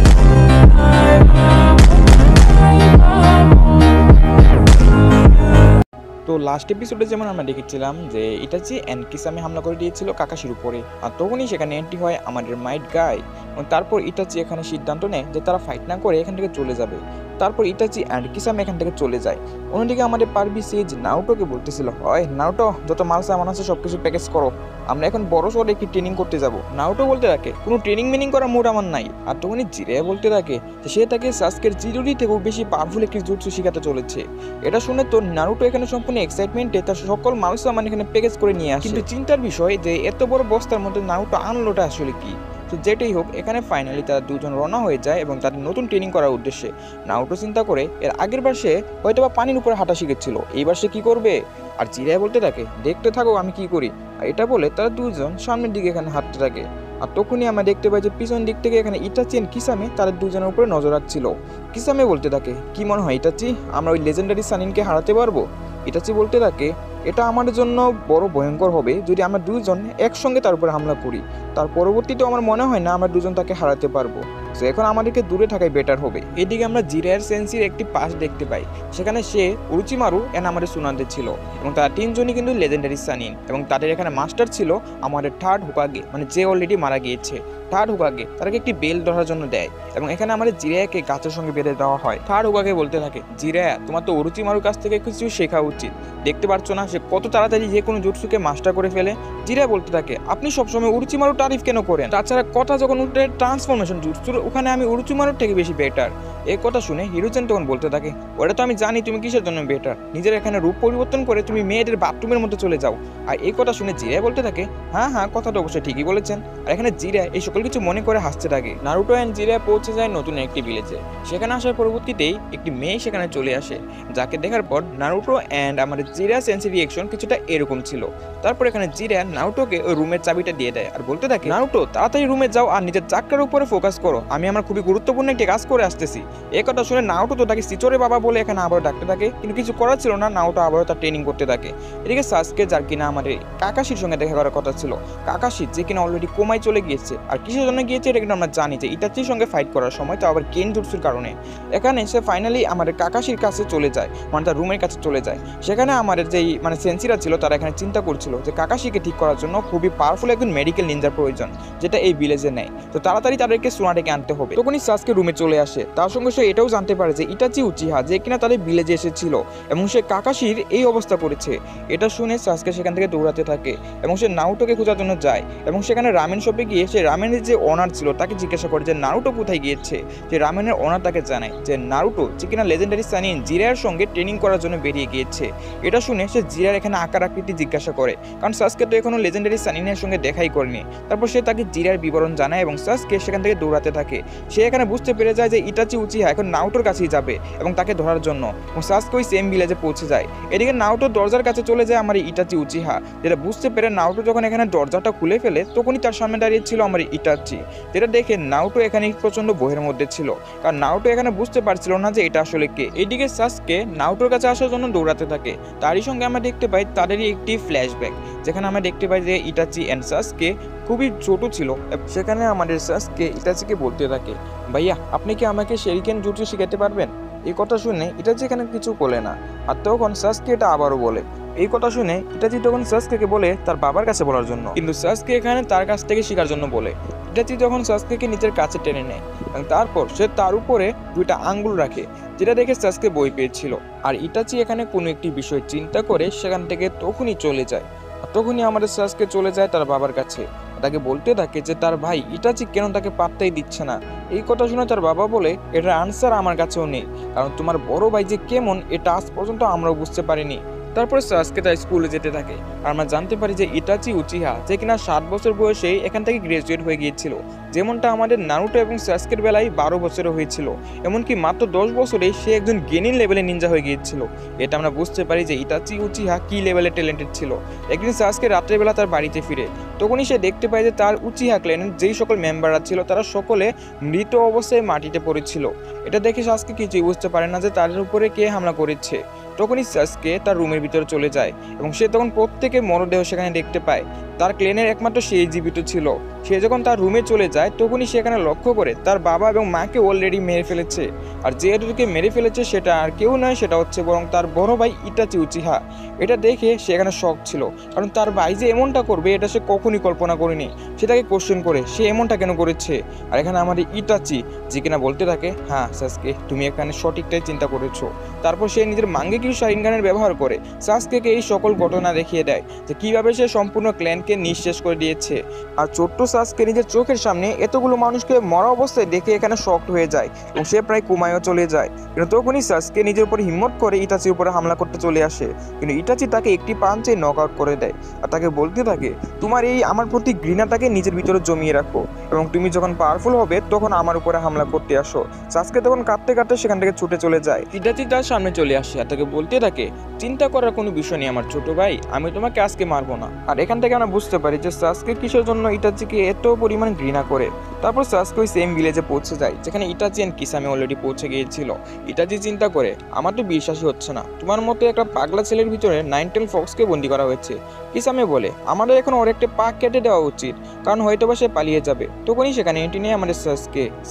তো last এপিসোডে যেমন আমরা দেখেছিলাম যে Itachi and কিসামে হামলা করে দিয়েছিল কাকাশির উপরে, আর তখনই সেখানে এন্ট্রি হয় আমাদের মাইট গাই। এবং তারপর ইটাচি এখানে সিদ্ধান্ত নেয় যে তারা ফাইট না করে এখান থেকে চলে যাবে। তারপর ইটাচি অ্যান্ড কিসামে এখান থেকে চলে যায়। অন্যদিকে আমাদের পারবি সেজ নারুটোকে বলতেছিল হয় নারুটো যত মাল সামান আছে সব কিছু প্যাকেজ করো, আমরা এখন বড় সড়ো একটি ট্রেনিং করতে যাব। নারুটো বলতে থাকে কোনো ট্রেনিং মিনিং করার মুড আমার নাই। আর তখনই জিরে বলতে থাকে যে সে তাকে সাসকের জিরুরি থেকেও বেশি পাওয়ারফুল একটি জুৎসু শিখাতে চলেছে। এটা শুনে তো নারুটো এখানে সম্পূর্ণ এক্সাইটমেন্টে তার সকল মাল সামান এখানে প্যাকেজ করে নিয়ে আসে। কিন্তু চিন্তার বিষয় যে এত বড় বস্তার মধ্যে নারুটো আনলোটা আসলে কি? তো যেটাই হোক, এখানে ফাইনালি তারা দুজন রওনা হয়ে যায় এবং তাদের নতুন ট্রেনিং করার উদ্দেশ্যে। নারুটো চিন্তা করে এর আগের বার সে হয়তোবা পানির উপরে হাঁটা শিখেছিল, এইবার সে কি করবে। আর জিরায়া বলতে থাকে, দেখতে থাকো আমি কি করি। আর এটা বলে তারা দুজন সামনের দিকে এখানে হাঁটতে থাকে। আর তখনই আমরা দেখতে পাই যে পিছন দিক থেকে এখানে ইটাচি এন্ড কিসামে তাদের দুজনের উপরে নজর রাখছিল। কিসামে বলতে থাকে, কি মনে হয় ইটাচি, আমরা ওই লেজেন্ডারি সানিনকে হারাতে পারবো? ইটাচি বলতে থাকে, এটা আমাদের জন্য বড় ভয়ঙ্কর হবে যদি আমরা দুজন একসঙ্গে তার উপরে হামলা করি। তার পরবর্তীতে আমার মনে হয় না আমরা দুজন তাকে হারাতে পারবো। তো এখন আমাদেরকে দূরে থাকাই বেটার হবে। এদিকে আমরা জিরায়ার সেন্সির একটি পাস দেখতে পাই, সেখানে সে উরুচিমারু এন্ড আমাদের সুনান্তে ছিল এবং তারা তিনজনই কিন্তু লেজেন্ডারি সানিন এবং তাদের এখানে মাস্টার ছিল আমাদের থার্ড হোকাগে, মানে যে অলরেডি মারা গিয়েছে। থার্ড হোকাগে তাদেরকে একটি বেল ধরার জন্য দেয় এবং এখানে আমাদের জিরায়াকে গাছের সঙ্গে বেঁধে দেওয়া হয়। থার্ড হোকাগে বলতে থাকে, জিরায়া তোমার তো উরুচিমারুর কাছ থেকে কিছু শেখা উচিত, দেখতে পাচ্ছ না সে কত তাড়াতাড়ি যে কোনো জুটসুকে মাস্টার করে ফেলে। জিরায়া বলতে থাকে, আপনি সবসময় উরুচিমারু তারিফ কেন করেন? তাছাড়া কথা যখন উঠে ট্রান্সফরমেশন জুটসুর, ওখানে আমি উরুচিমারুর থেকে বেশি বেটার। এই কথা শুনে হিরোচেন তখন বলতে থাকে, ওটা তো আমি জানি তুমি কিসের জন্য বেটার, নিজের এখানে রূপ পরিবর্তন করে তুমি মেয়েদের বাথরুমের মধ্যে চলে যাও। আর এই কথা শুনে জিরায়া বলতে থাকে, হ্যাঁ হ্যাঁ কথাটা অবশ্যই ঠিকই বলেছেন। আর এখানে জিরায়া এই সকল কিছু মনে করে হাসতে থাকে। নারুটো এন্ড জিরায়া পৌঁছে যায় নতুন একটি ভিলেজে। সেখানে আসার পরবর্তীতেই একটি মেয়ে সেখানে চলে আসে, যাকে দেখার পর নারুটো এন্ড আমাদের জিরায়া সেন্সি রিঅ্যাকশন কিছুটা এরকম ছিল। তারপর এখানে জিরায়া নারুটোকে ওই রুমের চাবিটা দিয়ে দেয় আর বলতে থাকে, নারুটো তাড়াতাড়ি রুমে যাও আর নিজের চাকরির উপরে ফোকাস করো, আমি আমার খুবই গুরুত্বপূর্ণ একটি কাজ করে আসতেছি। এই কথা শুনে নারুটো তো তাকে সিচোরে বাবা বলে এখানে আবারও ডাকতে থাকে, কিন্তু কিছু করার ছিল না, নারুটো আবারও তার ট্রেনিং করতে থাকে। এদিকে সাসকে, যার কিনা আমাদের কাকাশির সঙ্গে দেখা করার কথা ছিল, কাকাশি যে কিনা অলরেডি কোমায় চলে গিয়েছে। আর কিসের জন্য গিয়েছে এটা কিন্তু আমরা জানি যে ইটাচির সঙ্গে ফাইট করার সময়, তো আবার গেনজুটসুর কারণে। এখানে সে ফাইনালি আমাদের কাকাশির কাছে চলে যায়, মানে তার রুমের কাছে চলে যায়। সেখানে আমাদের যেই মানে সেন্সিরা ছিল তারা এখানে চিন্তা করছিল যে কাকাশিকে ঠিক করার জন্য খুবই পাওয়ারফুল একজন মেডিকেল নিনজার প্রয়োজন, যেটা এই ভিলেজে নেই। তো তাড়াতাড়ি তাদেরকে সোনাটাকে আনতে হবে। তখনই সাসকে রুমে চলে আসে। তার সঙ্গে সে এটাও জানতে পারে যে ইটাচি উচিহা যে কিনা তাদের ভিলেজে এসেছিল এবং সে কাকাশির এই অবস্থা করেছে। এটা শুনে সাসকে সেখান থেকে দৌড়াতে থাকে এবং সে নারুটোকে খোঁজার জন্য যায় এবং সেখানে রামেন শপে গিয়ে সে রামেনের যে ওনার ছিল তাকে জিজ্ঞাসা করে যে নারুটো কোথায় গিয়েছে। যে রামেনের ওনার তাকে জানায় যে নারুটো যে কিনা লেজেন্ডারি সানিন জিরায়ার সঙ্গে ট্রেনিং করার জন্য বেরিয়ে গিয়েছে। এটা শুনে সে জিরার এখানে আকার আকৃতি জিজ্ঞাসা করে, কারণ সাসকে তো এখনো লেজেন্ডারি সানিনের সঙ্গে দেখাই করেনি। তারপর সে তাকে জিরার বিবরণ জানায় এবং সাসকে সেখান থেকে দৌড়াতে থাকে। সে এখানে বুঝতে পেরে যায় যে ইটাচি উচিহা এখন নারুটোর কাছেই যাবে এবং তাকে ধরার জন্য, এবং সাসকে ওই সেম ভিলেজে পৌঁছে যায়। এদিকে নারুটো দরজার কাছে চলে যায় আমার ইটাচি উচিহা, যেটা বুঝতে পেরে নারুটো যখন এখানে দরজাটা খুলে ফেলে তখনই তার সামনে দাঁড়িয়ে ছিল আমার ইটাচি। যেটা দেখে নারুটো এখানে প্রচন্ড ভয়ের মধ্যে ছিল, কারণ নারুটো এখানে বুঝতে পারছিল না যে এটা আসলে কে। এদিকে সাসকে নারুটোর কাছে আসার জন্য দৌড়াতে থাকে। তারই সঙ্গে আমরা দেখতে পাই তাদেরই একটি ফ্ল্যাশব্যাক, যেখানে আমরা দেখতে পাই যে ইটাচি এন্ড সাসকে খুবই ছোট ছিল। সেখানে আমাদের সাসকে ইটাচিকে বলতে থাকে, ভাইয়া আপনি কি আমাকে শেরিকেন জুটসু শিখাতে পারবেন? এই কথা শুনে ইটাচি এখানে কিছু বলে না। আর তখন সাসকে এটা আবারও বলে। এই কথা শুনে ইটাচি তখন সাসকে বলে তার বাবার কাছে বলার জন্য, কিন্তু সাসকে এখানে তার কাছ থেকে শেখার জন্য বলে। ইটাচি যখন সাসকে নিজের কাছে টেনে নেয় এবং তারপর সে তার উপরে দুইটা আঙ্গুল রাখে, যেটা দেখে সাসকে বই পেয়েছিল। আর ইটাচি এখানে কোনো একটি বিষয় চিন্তা করে সেখান থেকে তখনই চলে যায়। আর তখনই আমাদের সাসকে চলে যায় তার বাবার কাছে, তাকে বলতে থাকে যে তার ভাই ইটাচি কেন তাকে পাত্তাই দিচ্ছে না। এই কথা শুনে তার বাবা বলে, এটার আনসার আমার কাছেও নেই, কারণ তোমার বড় ভাই যে কেমন এটা আজ পর্যন্ত আমরাও বুঝতে পারিনি। তারপরে সাসকে তার স্কুলে যেতে থাকে আর আমরা জানতে পারি যে ইটাচি উচিহা যে কিনা 7 বছর বয়সেই এখান থেকে গ্রাজুয়েট হয়ে গিয়েছিল, যেমনটা আমাদের নারুটো এবং সাসকের বেলায় 12 বছরে হয়েছিল। এমনকি মাত্র 10 বছরে সে একজন গেনিন লেভেলের নিনজা হয়ে গিয়েছিল। এটা আমরা বুঝতে পারি যে ইটাচি উচিহা কি লেভেলের ট্যালেন্টেড ছিল। একদিন সাসকে রাত্রেবেলা তার বাড়িতে ফিরে তখনই সে দেখতে পায় যে তার উচিহা ক্ল্যানের যেই সকল মেম্বাররা ছিল তারা সকলে মৃত অবস্থায় মাটিতে পড়েছিল। এটা দেখে সাসকে কিছুই বুঝতে পারে না যে তার উপরে কে হামলা করেছে। তখনই সাসকে তার রুমের ভিতরে চলে যায় এবং সে তখন প্রত্যেকের মরদেহ সেখানে দেখতে পায়। তার ক্লেনের একমাত্র সেই জীবিত ছিল। সে যখন তার রুমে চলে যায় তখনই সেখানে লক্ষ্য করে তার বাবা এবং মাকে অলরেডি মেরে ফেলেছে। আর যে এটাকে মেরে ফেলেছে সেটা আর কেউ নয়, সেটা হচ্ছে বরং তার বড় ভাই ইটাচি উচিহা। এটা দেখে সে এখানে শক ছিল, কারণ তার ভাই যে এমনটা করবে এটা সে কখনই কল্পনা করেনি। সেটাকে কোশ্চেন করে সে এমনটা কেন করেছে। আর এখানে আমাদের ইটাচি যে কিনা বলতে থাকে, হ্যাঁ সাসকে তুমি এখানে সঠিকটাই চিন্তা করেছো। তারপর সে নিজের মাঙ্গেকিউ শারিনগানের ব্যবহার করে সাসকে এই সকল ঘটনা দেখিয়ে দেয় যে কিভাবে সে সম্পূর্ণ ক্ল্যানকে সাসকেকে নিঃশেষ করে দিয়েছে। আর ছোট্ট সাসকে নিজের চোখের সামনে এতগুলো মানুষকে মরা অবস্থায় দেখে এখানে শকড হয়ে যায় এবং সে প্রায় কোমায়ও চলে যায়। কিন্তু তখনই সাসকে নিজের উপর হিম্মত করে ইটাচির উপরে হামলা করতে চলে আসে, কিন্তু ইটাচি তাকে একটি পাঞ্চে নক আউট করে দেয় আর তাকে বলতে থাকে, তোমার এই আমার প্রতি ঘৃণাটাকে নিজের ভিতরে জমিয়ে রাখো এবং তুমি যখন পাওয়ারফুল হবে তখন আমার উপরে হামলা করতে আসো। সাসকে তখন কাঁদতে কাঁদতে সেখান থেকে ছুটে চলে যায়। ইটাচি তার সামনে চলে আসে আর তাকে বলতে থাকে, চিন্তা করার কোনো বিষয় নেই আমার ছোট ভাই, আমি তোমাকে আজকে মারবো না। আর এখান থেকে আমরা বুঝতে পারি যে সাসকে কিসের জন্য ইটাচিকে এত পরিমাণ ঘৃণা করে। তারপর সাসকে ওই সেম ভিলেজে পৌঁছে যায় যেখানে ইটাচি এন্ড কিসামে অলরেডি পৌঁছে গিয়েছিল। ইটাচি চিন্তা করে, আমার তো বিশ্বাসই হচ্ছে না, তোমার মতো একটা পাগলা ছেলের ভিতরে 9 ফক্সকে বন্দি করা হয়েছে। কিসামে বলে, আমাদের এখন ওর একটা পা কেটে দেওয়া উচিত, কারণ হয়তো বা সে পালিয়ে যাবে। তখনই সেখানে এন্ট্রি নেয় আমাদের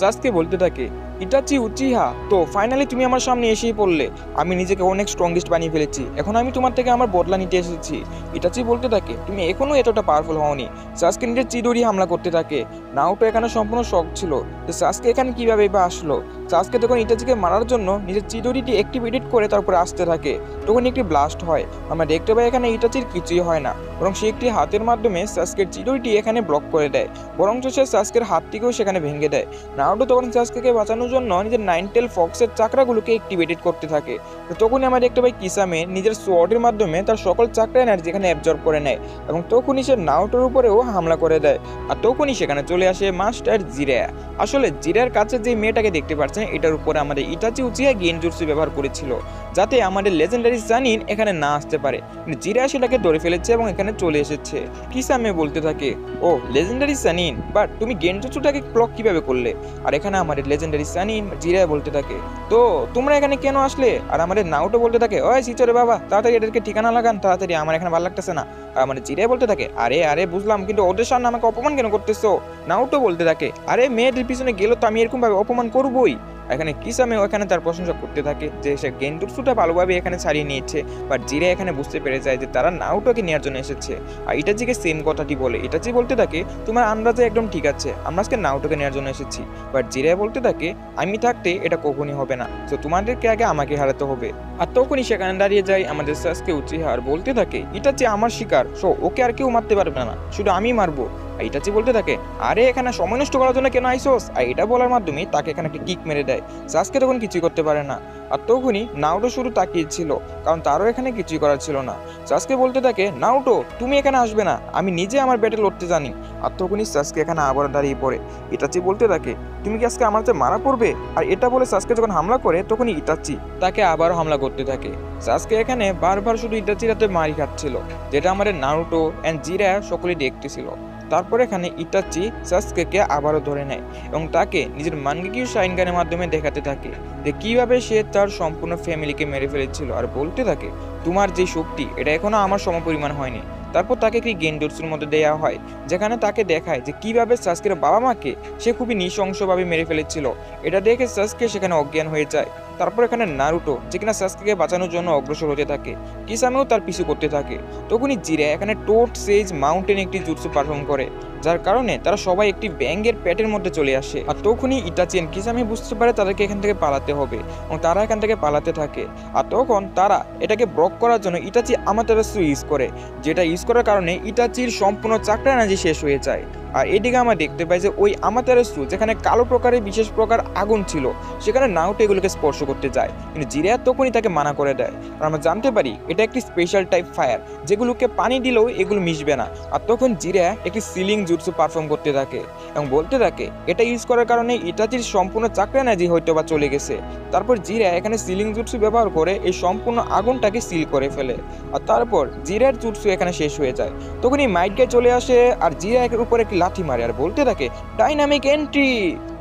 সাসকে বলতে থাকে, ইটাচি উচিহা, তো ফাইনালি তুমি আমার সামনে এসেই পড়লে। আমি নিজেকে অনেক স্ট্রংগেস্ট বানিয়ে ফেলেছি, এখন আমি তোমার থেকে আমার বদলা নিতে এসেছি। ইটাচি বলতে থাকে, তুমি এখনো এতটা পাওয়ারফুল হওনি। সাসকে নিজের চিদুরি হামলা করতে থাকে। নাওটো এখানে সম্পূর্ণ শক ছিল যে সাসকে এখানে কিভাবে বা আসলো। সাসকে তখন ইটাচিকে মারার জন্য নিজের চিদুরিটি অ্যাক্টিভেটেড করে তারপর আসতে থাকে। তখন একটি ব্লাস্ট হয়। আমরা দেখতে পাই এখানে ইটাচির কিছুই হয় না, বরং সে একটি হাতের মাধ্যমে সাসকের চিদুরিটি এখানে ব্লক করে দেয়, বরঞ্চ সে সাসকের হাতটিকেও সেখানে ভেঙে দেয়। নাওটো তখন সাসকেকে বাঁচানোর জন্য নিজের 9 ফক্সের চাকরাগুলোকে অ্যাক্টিভেটেড করতে থাকে। তখনই আমরা দেখতে পাই কিসামে নিজের সোয়ার্ডের মাধ্যমে তার সকল চাকরা এনার্জি এখানে অ্যাবজর্ব করে নেয় এবং তখনই সে নাওটোর উপরেও হামলা করে দেয়। আর তখনই সেখানে চলে আসে মাস্টার জিরা। আসলে জিরার কাছে যে মেয়েটাকে দেখতে পাচ্ছেন, এটার উপরে আমাদের ইটাচি উচিহা গেনজুটসু ব্যবহার করেছিল যাতে আমাদের লেজেন্ডারি জানিন এখানে না আসতে পারে, কিন্তু জিরা সেটাকে ধরে ফেলেছে এবং এখানে চলে এসেছে। কিসামে বলতে থাকে, ও লেজেন্ডারি সানিন, বাট তুমি গেনজুটসুটাকে ব্লক কিভাবে করলে? আর এখানে আমাদের লেজেন্ডারি সানিন জিরা বলতে থাকে, তো তোমরা এখানে কেন আসলে? আর আমাদের নাওটো বলতে থাকে, ওই সিচরে বাবা, তাড়াতাড়ি এদেরকে ঠিকানা লাগান তাড়াতাড়ি, আমার এখানে ভালো লাগতেছে না। আর আমাদের জিরা বলতে থাকে, আরে আরে বুঝলাম, কিন্তু ওদের সামনে আমাকে অপমান কেন করতেছো? নাওটো বলতে থাকে, আরে মেয়েদের পিছনে গেলে তো আমি এরকম ভাবে অপমান করবোই। এখানে কিসামে ওখানে তার প্রশংসা করতে থাকে যে সে গেনজুটসুটা ভালোভাবে এখানে ছাড়িয়ে নিয়েছে, বাট জিরা এখানে বুঝতে পেরে যায় যে তারা নাওটোকে নেওয়ার জন্য এসেছে। আর ইটাচিকে সেম কথাটি বলে। ইটাচি বলতে থাকে, তোমার আন্দাজে একদম ঠিক আছে, আমরা আজকে নাওটোকে নেওয়ার জন্য এসেছি। বাট জিরা বলতে থাকে, আমি থাকতে এটা কখনই হবে না, তো তোমাদেরকে আগে আমাকে হারাতে হবে। আর তখনই সেখানে দাঁড়িয়ে যায় আমাদের সাসকে উচিহা আর বলতে থাকে, ইটাচি আমার শিকার, সো ওকে আর কেউ মারতে পারবে না, শুধু আমি মারবো। আর ইটাচি বলতে থাকে, আরে এখানে সময় নষ্ট করার জন্য কেন আইসোস? আর এটা বলার মাধ্যমে তাকে এখানে একটা কিক মেরে দেয়। সাসকে তখন কিছুই করতে পারে না। আর তখনই নাওটো শুধু তাকিয়েছিল, কারণ তারও এখানে কিছুই করার ছিল না। সাসকে বলতে থাকে, নাওটো তুমি এখানে আসবে না, আমি নিজে আমার ব্যাটে লড়তে জানি। আর তখনই সাসকে এখানে আবার দাঁড়িয়ে পড়ে। ইটাচি বলতে থাকে, তুমি কি আজকে আমার হাতে মারা পড়বে? আর এটা বলে সাসকে যখন হামলা করে তখনই ইটাচি তাকে আবারও হামলা করতে থাকে। সাসকে এখানে বারবার শুধু ইটাচির হাতে মারি খাচ্ছিল, যেটা আমাদের নারুটো এন্ড জিরা সকলেই দেখতেছিল। তারপর এখানে ইটাচি সাসকেকে আবারও ধরে নেয় এবং তাকে নিজের মানগেকিউ শাইনগানের মাধ্যমে দেখাতে থাকে যে কিভাবে সে তার সম্পূর্ণ ফ্যামিলিকে মেরে ফেলেছিল। আর বলতে থাকে, তোমার যে শক্তি এটা এখনো আমার সমপরিমাণ হয়নি। তারপর তাকে একটি গেনজুটসুর মধ্যে দেওয়া হয়, যেখানে তাকে দেখায় যে কিভাবে সাসকের বাবা মাকে সে খুবই নৃশংসভাবে মেরে ফেলেছিল। এটা দেখে সাসকে সেখানে অজ্ঞান হয়ে যায়। তারপর এখানে নারুটো যে কিনা সাসকেকে বাঁচানোর জন্য অগ্রসর হতে থাকে, কিসামেও তার পিছু করতে থাকে। তখনই জিরা এখানে টোট সেজ মাউন্টেন একটি জুটসু পারফর্ম করে, যার কারণে তারা সবাই একটি ব্যাঙের পেটের মধ্যে চলে আসে। আর তখনই ইটাচি এন্ড কিসামে বুঝতে পারে তাদেরকে এখান থেকে পালাতে হবে এবং তারা এখান থেকে পালাতে থাকে। আর তখন তারা এটাকে ব্লক করার জন্য ইটাচি আমাতেরাসু ইউজ করে, যেটা ইউজ করার কারণে ইটাচির সম্পূর্ণ চাকরা এনার্জি শেষ হয়ে যায়। আর এদিকে আমরা দেখতে পাই যে ওই আমাতেরাসু যেখানে কালো প্রকারের বিশেষ প্রকার আগুন ছিল, সেখানে নাওটো এগুলোকে স্পর্শ করতে যায়, কিন্তু জিরা তখনই তাকে মানা করে দেয়। আর আমরা জানতে পারি এটা একটি স্পেশাল টাইপ ফায়ার, যেগুলোকে পানি দিলেও এগুলো মিশবে না। আর তখন জিরা একটি সিলিং জুটসু পারফর্ম করতে থাকে এবং বলতে থাকে, এটা ইউজ করার কারণে ইটাচির সম্পূর্ণ চাকরা এনার্জি হয়তো বা চলে গেছে। তারপর জিরা এখানে সিলিং জুটসু ব্যবহার করে এই সম্পূর্ণ আগুনটাকে সিল করে ফেলে। আর তারপর জিরার জুটসু এখানে শেষ হয়ে যায়। তখনই মাইট গাই চলে আসে আর জিরা এর উপর একটি লাঠি মারে আর বলতে থাকে, ডাইনামিক এন্ট্রি।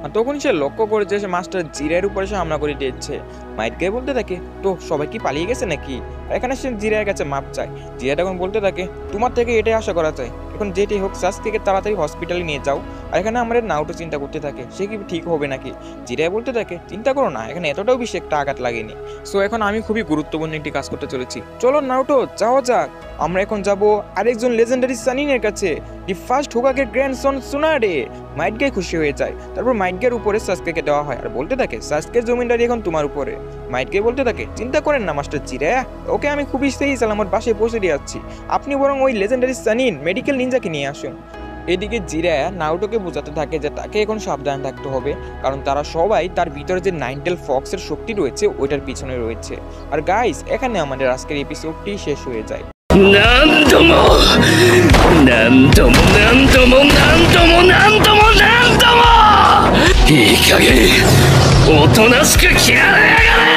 আর তখন সে লক্ষ্য করে যে সে মাস্টার জিরার উপরে সে হামলা করে দিয়েছে। মাইট গাই বলতে থাকে, তো সবাই কি পালিয়ে গেছে নাকি? এখানে সে জিরার কাছে মাপ চায়। জিরা তখন বলতে থাকে, তোমার থেকে এটাই আশা করা যায়, এখন যেটি হোক সাসকেকে তাড়াতাড়ি হসপিটালে নিয়ে যাও। আর এখানে আমাদের নাওটো চিন্তা করতে থাকে সে কি ঠিক হবে নাকি। জিরা বলতে থাকে, চিন্তা করো না, এখানে এতটাও বেশি একটা আঘাত লাগেনি। সো এখন আমি খুবই গুরুত্বপূর্ণ একটি কাজ করতে চলেছি, চলো নাওটো যাওয়া যাক। আমরা এখন যাব আরেকজন লেজেন্ডারি সানিনের কাছে, দি ফার্স্ট হোকাগের গ্র্যান্ডসন সুনাডে। মাইট গাই খুশি হয়ে যায়। তারপর মাইট মাইট গের উপরে সাসকেকে দেওয়া হয় আর বলতে থাকে সাসকের জমিদারি এখন তোমার উপরে। মাইট গে বলতে থাকে চিন্তা করেন না মাস্টার জিরায়া, ওকে আমি খুবই সেই সালামত বাসায় পৌঁছে দিয়ে যাচ্ছি, আপনি বরং ওই লেজেন্ডারি সানিন মেডিকেল নিনজাকে নিয়ে আসুন। এদিকে জিরায়া নারুটোকে বোঝাতে থাকে যে তাকে এখন সাবধান থাকতে হবে, কারণ তারা সবাই তার ভিতরে যে নাইনটেল ফক্সের শক্তি রয়েছে ওইটার পিছনে রয়েছে। আর গাইস, এখানে আমাদের আজকের এপিসোডটি শেষ হয়ে যায়। なんともなんともなんともなんともなんともなんともいい加減おとなしく切られやがれ。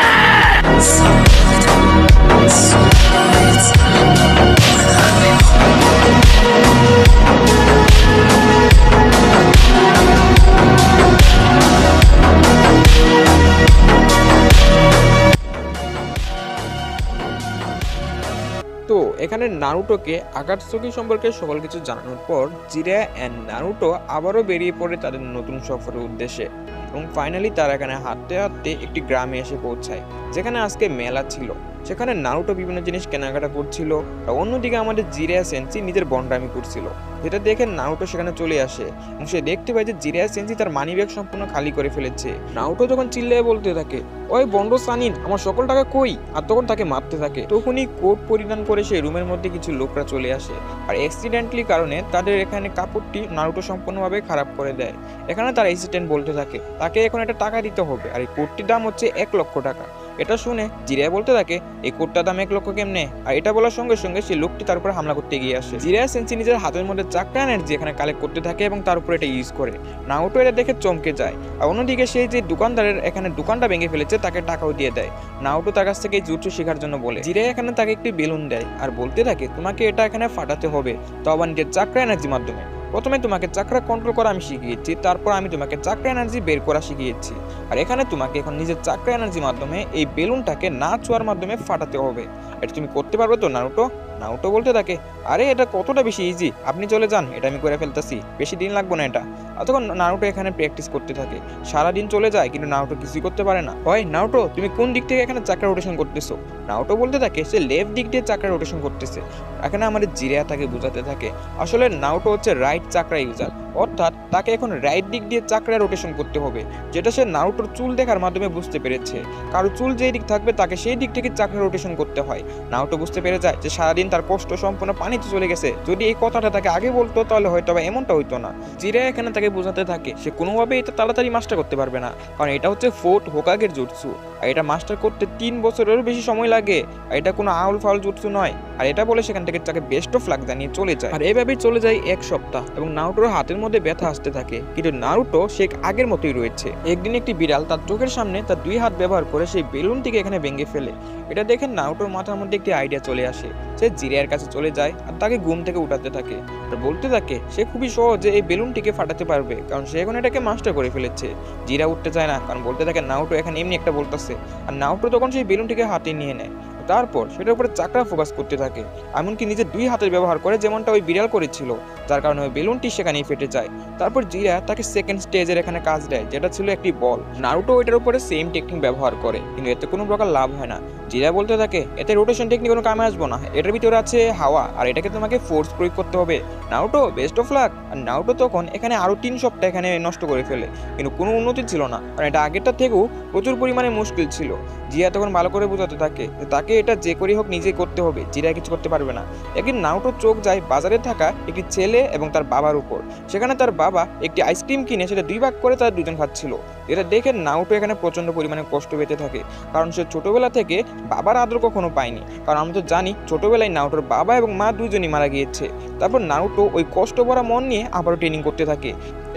তো এখানে নারুটোকে আকাতসুকি সম্পর্কে সকল কিছু জানানোর পর জিরায়া এন্ড নারুটো আবারও বেরিয়ে পড়ে তাদের নতুন সফরের উদ্দেশ্যে, এবং ফাইনালি তারা এখানে হাঁটতে হাঁটতে একটি গ্রামে এসে পৌঁছায় যেখানে আজকে মেলা ছিল। সেখানে নারুটো বিভিন্ন জিনিস কেনাকাটা করছিল আর অন্যদিকে আমাদের জিরায়া সেন্সি নিজের বন্ডামি করছিল, যেটা দেখে নারুটো সেখানে চলে আসে এবং সে দেখতে পায় যে জিরায়া সেন্সি তার মানিব্যাগ সম্পূর্ণ খালি করে ফেলেছে। নারুটো যখন চিল্লিয়ে বলতে থাকে ওই বন্ড সানিন আমার সকল টাকা কই, আর তখন তাকে মারতে থাকে। তখনই কোট পরিধান করে সেই রুমের মধ্যে কিছু লোকরা চলে আসে আর অ্যাক্সিডেন্টলি কারণে তাদের এখানে কাপড়টি নারুটো সম্পূর্ণভাবে খারাপ করে দেয়। এখানে তার অ্যাসিস্ট্যান্ট বলতে থাকে তাকে এখন একটা টাকা দিতে হবে আর এই কোটটির দাম হচ্ছে 1 লক্ষ টাকা। এটা শুনে জিরায়া বলতে থাকে এই কোটটার দাম 1 লক্ষ কেমনে, আর এটা বলার সঙ্গে সঙ্গে সেই লোকটি তার উপরে হামলা করতে গিয়ে আসে। জিরায়া সেন্সি নিজের হাতের মধ্যে চাক্রা এনার্জি এখানে কালেক্ট করতে থাকে এবং তার উপরে এটা ইউজ করে। নারুটো এটা দেখে চমকে যায় আর অন্যদিকে সেই যে দোকানদারের এখানে দোকানটা ভেঙে ফেলেছে তাকে টাকাও দিয়ে দেয়। নারুটো তার কাছ থেকে জুৎসু শেখার জন্য বলে। জিরায়া এখানে তাকে একটি বেলুন দেয় আর বলতে থাকে তোমাকে এটা এখানে ফাটাতে হবে, তো আবার নিজের চাক্রা এনার্জির মাধ্যমে। প্রথমে তোমাকে চাক্রা কন্ট্রোল করা আমি শিখিয়েছি, তারপর আমি তোমাকে চাক্রা এনার্জি বের করা শিখিয়েছি, আর এখানে তোমাকে এখন নিজের চাক্রা এনার্জির মাধ্যমে এই বেলুনটাকে না ছোঁয়ার মাধ্যমে ফাটাতে হবে। এটা তুমি করতে পারবে তো নারুটো? নারুটো বলতে থাকে আরে এটা কতটা বেশি ইজি, আপনি চলে যান, এটা আমি করে ফেলতেছি, বেশি দিন লাগবে না এটা। আর তখন নারুটো এখানে প্র্যাকটিস করতে থাকে। সারাদিন চলে যায় কিন্তু নারুটো কিছুই করতে পারে না। হয় নারুটো তুমি কোন দিক থেকে এখানে চাক্রা রোটেশন করতেছো? নারুটো বলতে থাকে সে লেফট দিক দিয়ে চাক্রা রোটেশন করতেছে। এখানে আমাদের জিরায়া তাকে বোঝাতে থাকে আসলে নারুটো হচ্ছে রাইট চাক্রা ইউজার, অর্থাৎ তাকে এখন রাইট দিক দিয়ে চাক্রা রোটেশন করতে হবে, যেটা সে নারুটোর চুল দেখার মাধ্যমে বুঝতে পেরেছে। কারো চুল যেই দিক থাকবে তাকে সেই দিক থেকে চাক্রা রোটেশন করতে হয়। নারুটো বুঝতে পেরে যায় যে সারাদিন তার কষ্ট সম্পূর্ণ পানিতে চলে গেছে, যদি এই কথাটা তাকে আগে বলতো তাহলে হয়তো বা এমনটা হইতো না। জিরায়া এখানে তাকে বোঝাতে থাকে সে কোনোভাবেই এটা তাড়াতাড়ি মাস্টার করতে পারবে না, কারণ এটা হচ্ছে 4th হোকাগের জুৎসু, আর এটা মাস্টার করতে 3 বছরেরও বেশি সময় লাগে, আর এটা কোনো আউল ফাউল জুৎসু নয়। আর এটা বলে সেখান থেকে তাকে বেস্ট অফ লাক জানিয়ে চলে যায়। আর এইভাবেই চলে যায় 1 সপ্তাহ এবং নারুটোর হাতের মধ্যে ব্যথা আসতে থাকে, কিন্তু নারুটো সে আগের মতোই রয়েছে। একদিন একটি বিড়াল তার চোখের সামনে তার 2 হাত ব্যবহার করে সেই বেলুনটিকে এখানে ভেঙে ফেলে। এটা দেখে নারুটোর মাথার মধ্যে একটি আইডিয়া চলে আসে। সে জিরায়ার কাছে চলে যায় আর তাকে ঘুম থেকে উঠাতে থাকে আর বলতে থাকে সে খুবই সহজে এই বেলুনটিকে ফাটাতে পারবে, কারণ সে এখন এটাকে মাস্টার করে ফেলেছে। জিরা উঠতে চায় না, কারণ বলতে থাকে নারুটো এখানে এমনি একটা বলতেছে, আর নারুটো তখন সেই বেলুনটিকে হাতে নিয়ে নেয়। তারপর সেটার উপরে চাকরা ফোকাস করতে থাকে, এমনকি নিজের 2 হাতের ব্যবহার করে যেমনটা ওই বিড়াল করেছিল, যার কারণে ওই বেলুনটি সেখানেই ফেটে যায়। তারপর জিরা তাকে সেকেন্ড স্টেজের এখানে কাজ দেয়, যেটা ছিল একটি বল। নারুটো ওইটার উপরে সেম টেকনিক ব্যবহার করে, কিন্তু এতে কোনো প্রকার লাভ হয় না। জিরা বলতে থাকে এতে রোটেশন টেকনিক কোনো কামে আসবো না, এটার ভিতরে আছে হাওয়া আর এটাকে তোমাকে ফোর্স প্রয়োগ করতে হবে। Naruto best of luck. আর নারুটো তখন এখানে আরো 3 সপ্তাহ এখানে নষ্ট করে ফেলে, কিন্তু কোনো উন্নতি ছিল না, কারণ এটা আগেরটা থেকেও প্রচুর পরিমাণে মুশকিল ছিল। জিয়া তখন ভালো করে বোঝাতে থাকে যে তাকে এটা যে করি হোক নিজে করতে হবে, জিরা কিছু করতে পারবে না। একদিন নারুটোর চোখ যায় বাজারে থাকা একটি ছেলে এবং তার বাবার উপর। সেখানে তার বাবা একটি আইসক্রিম কিনে সেটা 2 ভাগ করে তার 2জন খাচ্ছিল। এটা দেখে নারুটো এখানে প্রচন্ড পরিমাণে কষ্ট পেতে থাকে, কারণ সে ছোটবেলা থেকে বাবার আদর কখনো পায়নি। কারণ আমরা তো জানি ছোটবেলায় নারুটোর বাবা এবং মা 2জনই মারা গিয়েছে। তারপর নারুটো ওই কষ্ট ভরা মন নিয়ে আবারও ট্রেনিং করতে থাকে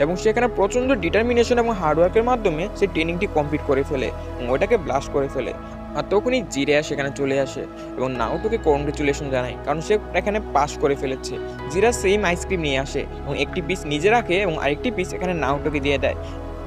এবং সেখানে প্রচন্ড ডিটারমিনেশন এবং হার্ডওয়ার্কের মাধ্যমে সে ট্রেনিংটি কমপ্লিট করে ফেলে এবং ওইটাকে ব্লাস্ট করে ফেলে। আর তখনই জিরা সেখানে চলে আসে এবং নারুটোকে কংগ্রেচুলেশন জানায়, কারণ সে এখানে পাস করে ফেলেছে। জিরা সেম আইসক্রিম নিয়ে আসে এবং একটি পিস নিজে রাখে এবং আরেকটি পিস এখানে নারুটোকে দিয়ে দেয়।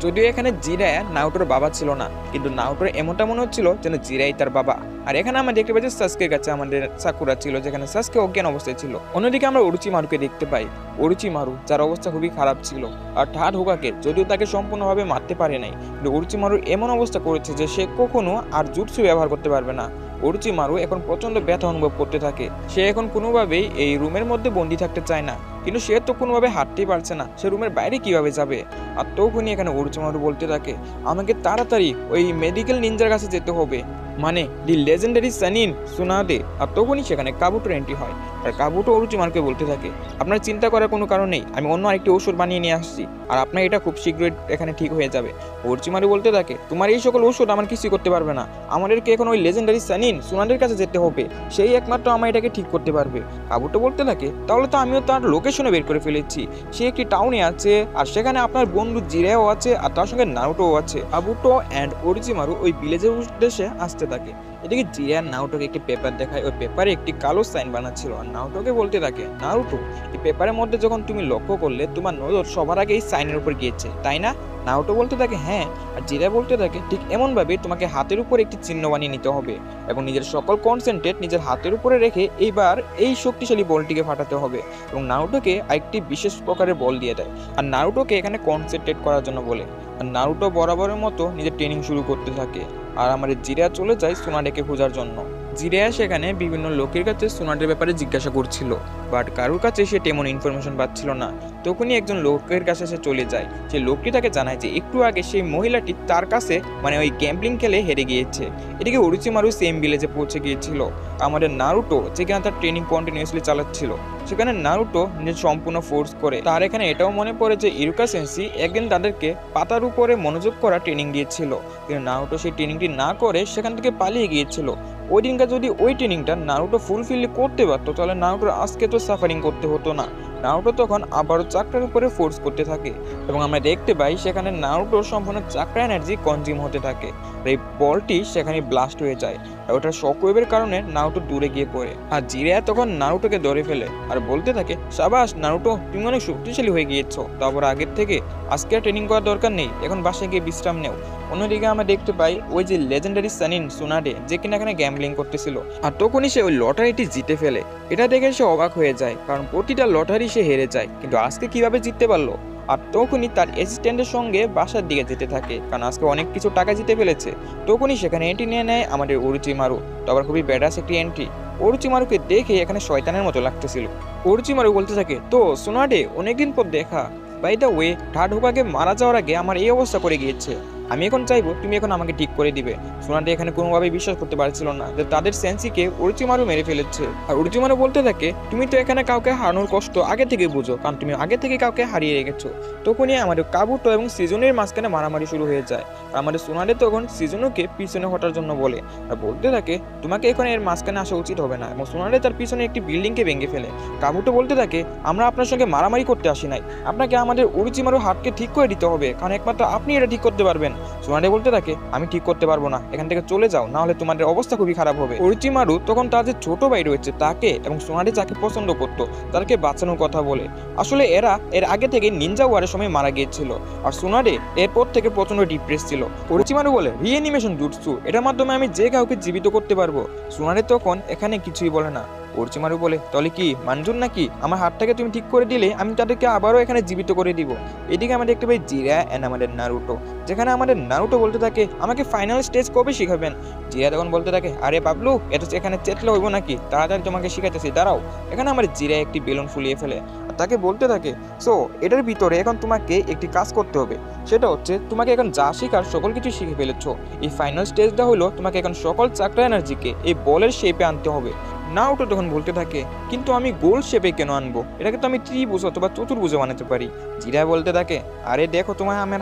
যদিও এখানে জিরায়া নারুটোর বাবা ছিল না, কিন্তু নারুটোর এমনটা মনে হচ্ছিল যেন জিরাই তার বাবা। আর এখানে আমরা দেখতে পাচ্ছি সাসকের কাছে আমাদের সাকুরা ছিল, যেখানে সাসকে অজ্ঞান অবস্থায় ছিল। অন্যদিকে আমরা ওরোচিমারুকে দেখতে পাই। ওরোচিমারু যার অবস্থা খুবই খারাপ ছিল, আর থার্ড হোকাগে যদিও তাকে সম্পূর্ণভাবে মারতে পারে নাই, কিন্তু ওরোচিমারু এমন অবস্থা করেছে যে সে কখনো আর জুৎসু ব্যবহার করতে পারবে না। ওরোচিমারু এখন প্রচন্ড ব্যথা অনুভব করতে থাকে। সে এখন কোনোভাবেই এই রুমের মধ্যে বন্দি থাকতে চায় না, কিন্তু সে তো কোনোভাবে হাঁটতেই পারছে না, সে রুমের বাইরে কিভাবে যাবে। আর তখনই এখানে ওরোচিমারু বলতে থাকে আমাকে তাড়াতাড়ি ওই মেডিকেল নিনজার কাছে যেতে হবে, মানে দি লেজেন্ডারি সানিন সুনাদে। আর তখনই সেখানে কাবুটোর এন্ট্রি হয়, আর কাবুটো ওরোচিমারুকে বলতে থাকে আপনার চিন্তা করার কোনো কারণ নেই, আমি অন্য আরেকটি ওষুধ বানিয়ে নিয়ে আসছি, আর আপনার এটা খুব শীঘ্রই এখানে ঠিক হয়ে যাবে। ওরোচিমারু বলতে থাকে তোমার এই সকল ওষুধ আমার কিছুই করতে পারবে না, আমাদেরকে এখন ওই লেজেন্ডারি সানিন সুনাদের কাছে যেতে হবে, সেই একমাত্র আমার এটাকে ঠিক করতে পারবে। কাবুটো বলতে থাকে তাহলে তো আমিও তার লোকেশনে বের করে ফেলেছি, সে একটি টাউনে আছে, আর সেখানে আপনার বন্ধু জিরাও আছে, আর তার সঙ্গে নারুটোও আছে। কাবুটো অ্যান্ড ওরোচিমারু ওই ভিলেজের উদ্দেশ্যে আসতে থাকে। এদিকে জিরা নারুটোকে একটি পেপার দেখায়, ওই পেপারে একটি কালো সাইন বানাচ্ছিল, আর নারুটোকে বলতে থাকে নারুটো এই পেপারের মধ্যে যখন তুমি লক্ষ্য করলে তোমার নজর সবার আগে এই সাইনের উপর গিয়েছে তাই না? নারুটো বলতে থাকে হ্যাঁ। আর জিরা বলতে থাকে ঠিক এমনভাবে তোমাকে হাতের উপর একটি চিহ্ন বানিয়ে নিতে হবে এবং নিজের সকল কনসেন্ট্রেট নিজের হাতের উপরে রেখে এইবার এই শক্তিশালী বলটিকে ফাটাতে হবে। এবং নারুটোকে আরেকটি বিশেষ প্রকারের বল দিয়ে দেয়, আর নারুটোকে এখানে কনসেন্ট্রেট করার জন্য বলে। আর নারুটো বরাবরের মতো নিজের ট্রেনিং শুরু করতে থাকে, আর আমাদের জিরা চলে যায় সোনাডেকে খোঁজার জন্য। জিরা সেখানে বিভিন্ন লোকের কাছে সোনাডের ব্যাপারে জিজ্ঞাসা করছিল, বাট কারোর কাছে সে তেমন ইনফরমেশন পাচ্ছিল না। তখনই একজন লোকের কাছে সে চলে যায়, যে লোকটি তাকে জানায় যে একটু আগে সেই মহিলাটি তার কাছে মানে ওই গ্যাম্বলিং খেলে হেরে গিয়েছে। এদিকে ওরোচিমারু সেম ভিলেজে পৌঁছে গিয়েছিল। আমাদের নারুটো যেখানে তার ট্রেনিং কন্টিনিউয়াসলি চালাচ্ছিল, সেখানে নারুটো নিজের সম্পূর্ণ ফোর্স করে। তার এখানে এটাও মনে পড়ে যে ইরুকা সেন্সি একদিন তাদেরকে পাতার উপরে মনোযোগ করা ট্রেনিং দিয়েছিল, কিন্তু নারুটো সেই ট্রেনিংটি না করে সেখান থেকে পালিয়ে গিয়েছিল। ওই দিনকার যদি ওই ট্রেনিংটা নারুটো ফুলফিল করতে পারতো তাহলে নারুটোর আজকে তো সাফারিং করতে হতো না। নারুটো তখন আবারও চাকরার উপরে ফোর্স করতে থাকে এবং আমরা দেখতে পাই সেখানে নারুটোর সম্পূর্ণ চাকরা এনার্জি কনজিউম হতে থাকে। এই বলটি সেখানে ব্লাস্ট হয়ে যায়, আর ওটার শকওয়েভের কারণে নারুটো দূরে গিয়ে পড়ে। আর জিরা তখন নারুটোকে ধরে ফেলে আর বলতে থাকে সাবাস নারুটো, তুমি অনেক শক্তিশালী হয়ে গিয়েছো, তারপর আগের থেকে আজকে আর ট্রেনিং করার দরকার নেই, এখন বাসায় গিয়ে বিশ্রাম নেও। অন্যদিকে আমরা দেখতে পাই ওই যে লেজেন্ডারি সানিন সুনাডে যে কিনা এখানে গ্যাম্বলিং করতেছিল, আর তখনই সে ওই লটারিটি জিতে ফেলে। এটা দেখে সে অবাক হয়ে যায়, কারণ প্রতিটা লটারি সে হেরে যায়, কিন্তু আজকে কিভাবে জিততে পারলো। আর তখনই তার অ্যাসিস্ট্যান্টের সঙ্গে বাসার দিকে যেতে থাকে, কারণ আজকে অনেক কিছু টাকা জিতে ফেলেছে। তখনই সেখানে এন্ট্রি নিয়ে নেয় আমাদের ওরোচিমারু, তো আবার খুবই ব্যাডাস একটি এন্ট্রি। ওরোচিমারুকে দেখে এখানে শয়তানের মতো লাগতেছিল। ওরোচিমারু বলতে থাকে তো সোনাডে অনেকদিন পর দেখা, বাই দ্য ওয়ে ঢাঢোকাকে মারা যাওয়ার আগে আমার এই অবস্থা করে গিয়েছে, আমি এখন চাইবো তুমি এখন আমাকে ঠিক করে দিবে। সোনাডে এখানে কোনোভাবেই বিশ্বাস করতে পারছিল না যে তাদের সেন্সিকে ওরোচিমারু মেরে ফেলেছে। আর ওরোচিমারু বলতে থাকে তুমি তো এখানে কাউকে হারানোর কষ্ট আগে থেকে বুঝো, কারণ তুমি আগে থেকে কাউকে হারিয়ে রেখেছো। তখনই আমাদের কাবুটো এবং সিজনের মাঝখানে মারামারি শুরু হয়ে যায়, আর আমাদের সোনাডে তখন সিজনুকে পিছনে হটার জন্য বলে, আর বলতে থাকে তোমাকে এখন এর মাঝখানে আসা উচিত হবে না, এবং সোনাডে তার পিছনে একটি বিল্ডিংকে ভেঙে ফেলে। কাবুটো বলতে থাকে আমরা আপনার সঙ্গে মারামারি করতে আসি নাই, আপনাকে আমাদের ওরোচিমারু হাতকে ঠিক করে দিতে হবে, কারণ একমাত্র আপনি এটা ঠিক করতে পারবেন। সোনাডে বলতে থাকে আমি ঠিক করতে পারবো না, এখান থেকে চলে যাও, না হলে তোমাদের অবস্থা খুবই খারাপ হবে। ওরোচিমারু তখন তার যে ছোট ভাই রয়েছে তাকে এবং সোনাডে যাকে পছন্দ করতো তাদেরকে বাঁচানোর কথা বলে। আসলে এরা এর আগে থেকে নিনজা ওয়ারের সময় মারা গিয়েছিল, আর সোনাডে এরপর থেকে প্রচন্ড ডিপ্রেস ছিল। ওরোচিমারু বলে রিঅ্যানিমেশন জুটসু, এটার মাধ্যমে আমি যে কাউকে জীবিত করতে পারবো। সোনাডে তখন এখানে কিছুই বলে না। ওরোচিমারু বলে তাহলে কি মঞ্জুর নাকি, আমার হাতটাকে তুমি ঠিক করে দিলে আমি তাদেরকে আবারও এখানে জীবিত করে দিব। এদিকে আমরা দেখতে পাই জিরা এন্ড আমাদের নারুটো, যেখানে আমাদের নারুটো বলতে থাকে আমাকে ফাইনাল স্টেজ কবে শিখাবেন। জিরা তখন বলতে থাকে আরে বাবলু এটা এখানে চেতলে হইব নাকি, তাড়াতাড়ি তোমাকে শিখাইতেছি দাঁড়াও। এখানে আমার জিরা একটি বেলুন ফুলিয়ে ফেলে আর তাকে বলতে থাকে সো এটার ভিতরে এখন তোমাকে একটি কাজ করতে হবে, সেটা হচ্ছে তোমাকে এখন যা শিখার সকল কিছু শিখে ফেলেছো। এই ফাইনাল স্টেজটা হলো তোমাকে এখন সকল চাকরা এনার্জিকে এই বলের শেপে আনতে হবে। নারুটো তখন বলতে থাকে কিন্তু আমি গোল শেপে কেন আনবো, এটাকে তো আমি ত্রিভুজ অথবা চতুর্ভুজে বানাতে পারি। জিরা বলতে থাকে আরে দেখো তোমার আমার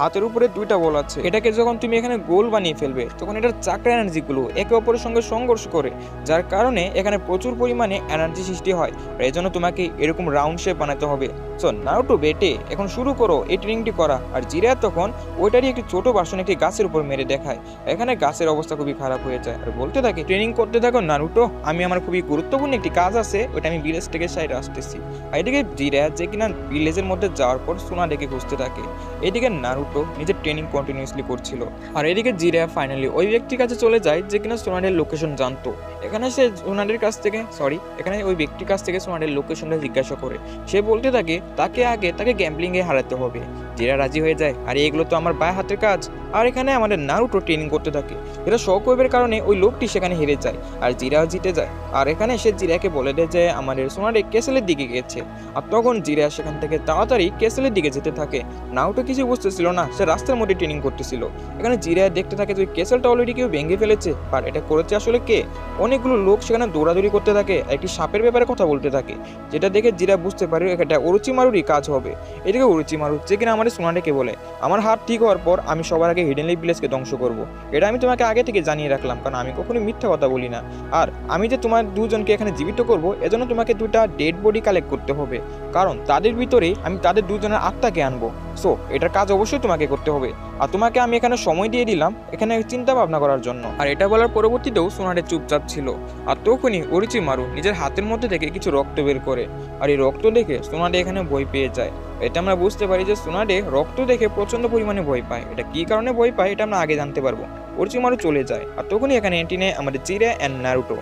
হাতের উপরে দুইটা বল আছে, এটাকে যখন তুমি এখানে গোল বানিয়ে ফেলবে তখন এটার চাকরা এনার্জিগুলো একে অপরের সঙ্গে সংঘর্ষ করে, যার কারণে এখানে প্রচুর পরিমাণে এনার্জি সৃষ্টি হয়, আর এই জন্য তোমাকে এরকম রাউন্ড শেপ বানাতে হবে। সো নারুটো বেটে এখন শুরু করো এই ট্রেনিংটি করা। আর জিরা তখন ওইটারই একটি ছোট ভার্সন একটি গাছের উপর মেরে দেখায়, এখানে গাছের অবস্থা খুবই খারাপ হয়ে যায়। আর বলতে থাকে ট্রেনিং করতে থাকো নারুটো, আমি আমার খুবই গুরুত্বপূর্ণ একটি কাজ আছে, ওইটা আমি ভিলেজ থেকে সাইডে আসতেছি। আর এদিকে জিরা যে কিনা ভিলেজের মধ্যে যাওয়ার পর সোনাডেকে খুঁজতে থাকে, এদিকে নারুটো নিজের ট্রেনিং কন্টিনিউয়াসলি করছিল। আর এদিকে জিরা ফাইনালি ওই ব্যক্তির কাছে চলে যায় যে কিনা সোনাডের লোকেশন জানতো। এখানে সে সোনাডের কাছ থেকে এখানে ওই ব্যক্তির কাছ থেকে সোনাডের লোকেশনটা জিজ্ঞাসা করে। সে বলতে থাকে তাকে গ্যাম্বলিং এ হারাতে হবে, জিরা রাজি হয়ে যায়, আর এগুলো তো আমার বাঁ হাতের কাজ। আর এখানে আমাদের নারুটো ট্রেনিং করতে থাকে, এটা শকওয়েভের কারণে ওই লোকটি সেখানে হেরে যায় আর জিরাও জিতে যায়। আর এখানে সে জিরাকে বলে দেয় যে আমাদের সোনারে ক্যাসেলের দিকে গেছে। আর তখন জিরা সেখান থেকে তাড়াতাড়ি ক্যাসেলের দিকে যেতে থাকে। নারুটো কিছু বুঝতেছিল না, সে রাস্তার মধ্যে ট্রেনিং করতেছিল। এখানে জিরা দেখতে থাকে যে ওই ক্যাসেলটা অলরেডি কেউ ভেঙে ফেলেছে, আর এটা করেছে আসলে কে? অনেকগুলো লোক সেখানে দৌড়াদৌড়ি করতে থাকে, একটি সাপের ব্যাপারে কথা বলতে থাকে, যেটা দেখে জিরা বুঝতে পারে এটা ওরোচিমারুরই কাজ হবে। এদিকে ওরোচিমারু যে কিনা আমাদের সোনারেকে বলে আমার হাত ঠিক হওয়ার পর আমি সবার আগে হিডেন লিফ ভিলেজকে ধ্বংস করব। এটা আমি তোমাকে আগে থেকে জানিয়ে রাখলাম, কারণ আমি কখনোই মিথ্যা কথা বলি না। আর আমি যে তোমার দুজনকে এখানে জীবিত করব, এজন্য তোমাকে দুটা ডেড বডি কালেক্ট করতে হবে, কারণ তাদের ভিতরেই আমি তাদের দুজনের আত্মাকে আনবো। সো এটার কাজ অবশ্যই তোমাকে করতে হবে, আর তোমাকে আমি এখানে সময় দিয়ে দিলাম এখানে চিন্তা ভাবনা করার জন্য। আর এটা বলার পরবর্তীতেও সোনারে চুপচাপ ছিল। আর তখনই ওরোচিমারু নিজের হাতের মধ্যে থেকে কিছু রক্ত বের করে, আর এই রক্ত দেখে সোনারে এখানে ভয় পেয়ে যায়। এটা আমরা বুঝতে পারি যে সোনারে রক্ত দেখে প্রচন্ড পরিমাণে ভয় পায়। এটা কি কারণে ভয় পায় এটা আমরা আগে জানতে পারবো। ওরোচিমারু চলে যায়, আর তখনই এখানে এন্ট্রি নেয় আমাদের জিরা অ্যান্ড নারুটো।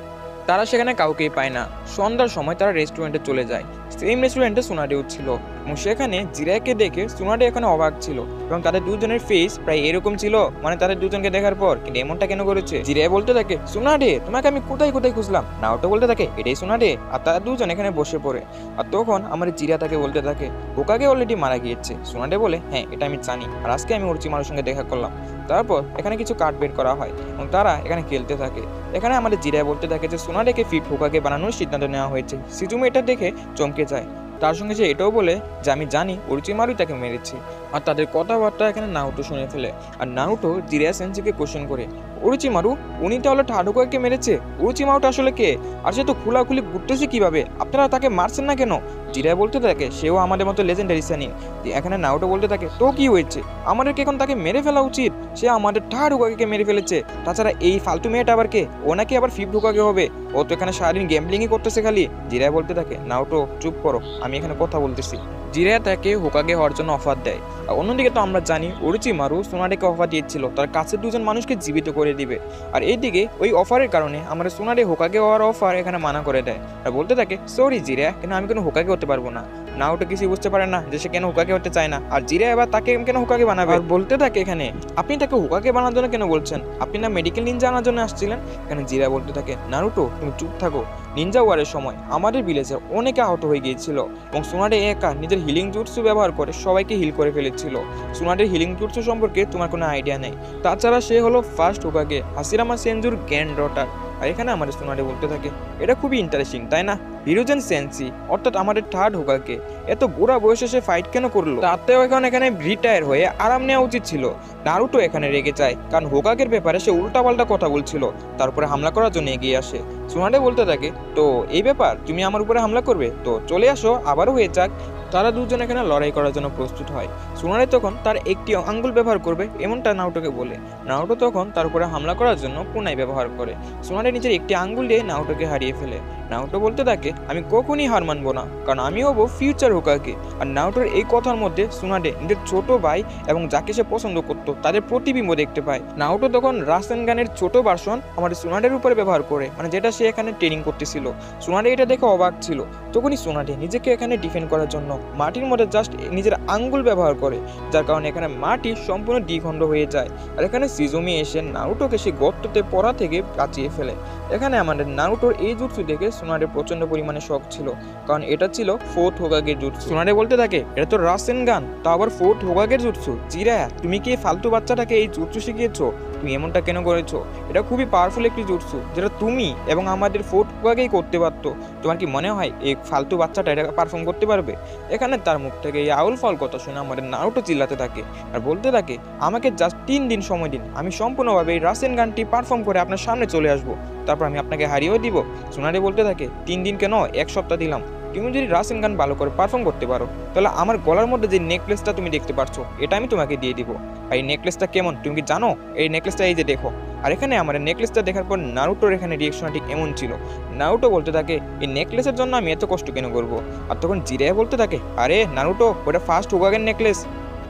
তারা সেখানে কাউকেই পায় না। সন্ধ্যার সময় তারা রেস্টুরেন্টে চলে যায়। সেম রেস্টুরেন্টে সোনারেও ছিল, এবং সেখানে জিরাকে দেখে সোনারে এখানে অবাক ছিল, এবং তাদের দুজনের ফেস প্রায় এরকম ছিল, মানে তাদের দুজনকে দেখার পর কিন্তু এমনটা কেন করেছে। জিরায় বলতে থাকে সোনারে তোমাকে আমি কোথায় কোথায় খুঁজলাম। নাওটো বলতে থাকে এটাই সোনারে। আর তারা দুজন এখানে বসে পড়ে। আর তখন আমার জিরা তাকে বলতে থাকে হোকাগে অলরেডি মারা গিয়েছে। সোনারে বলে হ্যাঁ এটা আমি জানি, আর আজকে আমি ওরোচিমারুর সঙ্গে দেখা করলাম। তারপর এখানে কিছু কার্ড বের করা হয় এবং তারা এখানে খেলতে থাকে। এখানে আমাদের জিরায় বলতে থাকে যে সোনারেকে ফিফথ হোকাগে বানানোর সিদ্ধান্ত নেওয়া হয়েছে। সিজুমি এটা দেখে চমকে যায়। তার সঙ্গে সে এটাও বলে যে আমি জানি ওরোচিমারুই তাকে মেরেছে। আর তাদের কথাবার্তা এখানে নারুটো শুনে ফেলে। আর নারুটো জিরা সেনসেকে কোশ্চেন করে ওরোচিমারু উনি তাহলে টাডোকাকে মেরেছে, ওরোচিমারুটা আসলে কে? আর সে তো খোলাখুলি ঘুরতেছে কিভাবে, আপনারা তাকে মারছেন না কেন? জিরা বলতে থাকে সেও আমাদের মতো লেজেন্ডারি সেনিন। এখানে নারুটো বলতে থাকে তো কি হয়েছে, আমাদেরকে এখন তাকে মেরে ফেলা উচিত, সে আমাদের টাডোকাকে মেরে ফেলেছে। তাছাড়া এই ফালতু মেয়েটা আবার কে? ও নাকি আবার ফিফথ হোকাগে হবে, ও তো এখানে সারাদিন গ্যাম্বলিংই করতেছে খালি। জিরা বলতে থাকে নারুটো চুপ করো, আমি এখানে কথা বলতেছি। জিরা তাকে হোকাগে হওয়ার জন্য অফার দেয়। আর অন্যদিকে তো আমরা জানি ওরোচিমারু সোনারেকে অফার দিয়েছিল তার কাছের দুজন মানুষকে জীবিত করে দিবে। আর এইদিকে ওই অফারের কারণে আমরা সোনারে হোকাগে হওয়ার অফার এখানে মানা করে দেয়। আর বলতে থাকে সরি জিরা, কেন আমি কোনো হোকাগে হতে পারবো না। নাওটো কিছু বুঝতে পারে না যে সে কেন হোকাগে হতে চায় না, আর জিরা এবার তাকে কেন হোকাগে বানাবে। আর বলতে থাকে এখানে আপনি তাকে হোকাগে বানানোর জন্য কেন বলছেন, আপনি না মেডিকেল নিনজা আনার জন্য আসছিলেন। এখানে জিরা বলতে থাকে নারুটো তুমি চুপ থাকো, নিনজা ওয়ারের সময় আমাদের ভিলেজে অনেকে আহত হয়ে গিয়েছিল, এবং সোনারে একা নিজের হিলিং জুটসু ব্যবহার করে সবাইকে হিল করে ফেলেছিল। সোনারের হিলিং জুটসু সম্পর্কে তোমার কোনো আইডিয়া নেই। তাছাড়া সে হলো ফার্স্ট হোকাগে হাসিরামা সেনজুর গ্র্যান্ড ডটার। আর এখানে আমাদের সোনারে বলতে থাকে এটা খুবই ইন্টারেস্টিং তাই না, হিরোজেন সেন্সি অর্থাৎ আমাদের থার্ড হোকাগে এত বুড়া বয়সে সে ফাইট কেন করলো, তাতেও এখন এখানে রিটায়ার হয়ে আরাম নেওয়া উচিত ছিল। নারুটো এখানে রেগে যায়, কারণ হোকাগের ব্যাপারে সে উল্টাপাল্টা কথা বলছিল, তারপরে হামলা করার জন্য এগিয়ে আসে। সোনারে বলতে থাকে তো এই ব্যাপার, তুমি আমার উপরে হামলা করবে, তো চলে আসো আবারও হয়ে যাক। তারা দুজন এখানে লড়াই করার জন্য প্রস্তুত হয়। সোনারে তখন তার একটি আঙ্গুল ব্যবহার করবে এমনটা নারুটোকে বলে। নারুটো তখন তার উপরে হামলা করার জন্য কুনাই ব্যবহার করে। সোনারে নিজের একটি আঙ্গুল দিয়ে নারুটোকে হারিয়ে ফেলে। নারুটো বলতে থাকে আমি কখনই হার মানবো না, কারণ আমি হবো ফিউচার হোকাগে। আর নারুটোর এই কথার মধ্যে সোনারে নিজের ছোট ভাই এবং যাকে সে পছন্দ করতো তাদের প্রতিবিম্ব দেখতে পায়। নারুটো তখন রাসেনগানের ছোট ভার্সন আমাদের সোনারের উপরে ব্যবহার করে, মানে যেটা সে এখানে ট্রেনিং করতেছিল। সোনারে এটা দেখে অবাক ছিল। তখনই সোনারে নিজেকে এখানে ডিফেন্ড করার জন্য মাটির মধ্যে জাস্ট নিজের আঙ্গুল ব্যবহার করে, যার কারণে এখানে মাটি সম্পূর্ণ দ্বিখণ্ড হয়ে যায়। আর এখানে সিজুমি এসে নারুটোকে সেই গর্ততে পড়া থেকে বাঁচিয়ে ফেলে। এখানে আমাদের নারুটোর এই জুৎসু দেখে সোনারে প্রচন্ড পরিমাণে শখ ছিল, কারণ এটা ছিল ফোর্থ হোকাগের জুৎসু। সোনারে বলতে থাকে এটা তো রাসেনগান, তা আবার ফোর্থ হোকাগের জুৎসু। জিরা তুমি কি ফালতু বাচ্চাটাকে এই জুৎসু শিখিয়েছো, তুমি এমনটা কেন করেছো? এটা খুবই পাওয়ারফুল একটি জুৎসু যেটা তুমি এবং আমাদের ফোর্থ হোকাগেই করতে পারতো। তোমার কি মনে হয় এই ফালতু বাচ্চাটা এটা পারফর্ম করতে পারবে? এখানে তার মুখ থেকে এই আউল ফাউল কথা শুনে আমাদের নারুটো চিল্লাতে থাকে আর বলতে থাকে আমাকে জাস্ট 3 দিন সময় দিন, আমি সম্পূর্ণভাবে এই রাসেনগানটি পারফর্ম করে আপনার সামনে চলে আসবো, তারপর আমি আপনাকে হারিয়েও দিব। সোনারে বলতে থাকে 3 দিন কেন, 1 সপ্তাহ দিলাম। তুমি যদি রাসেনগান ভালো করে পারফর্ম করতে পারো তাহলে আমার গলার মধ্যে যে নেকলেসটা তুমি দেখতে পারছো এটা আমি তোমাকে দিয়ে দিব। আর এই নেকলেসটা কেমন তুমি কি জানো? এই নেকলেসটা এই যে দেখো। আর এখানে আমার নেকলেসটা দেখার পর নারুটোর এখানে রিয়েকশন ঠিক এমন ছিল। নারুটো বলতে থাকে এই নেকলেসের জন্য আমি এত কষ্ট কেন করব? আর তখন জিরা বলতে থাকে আরে নারুটো ওটা ফার্স্ট হোকাগের নেকলেস।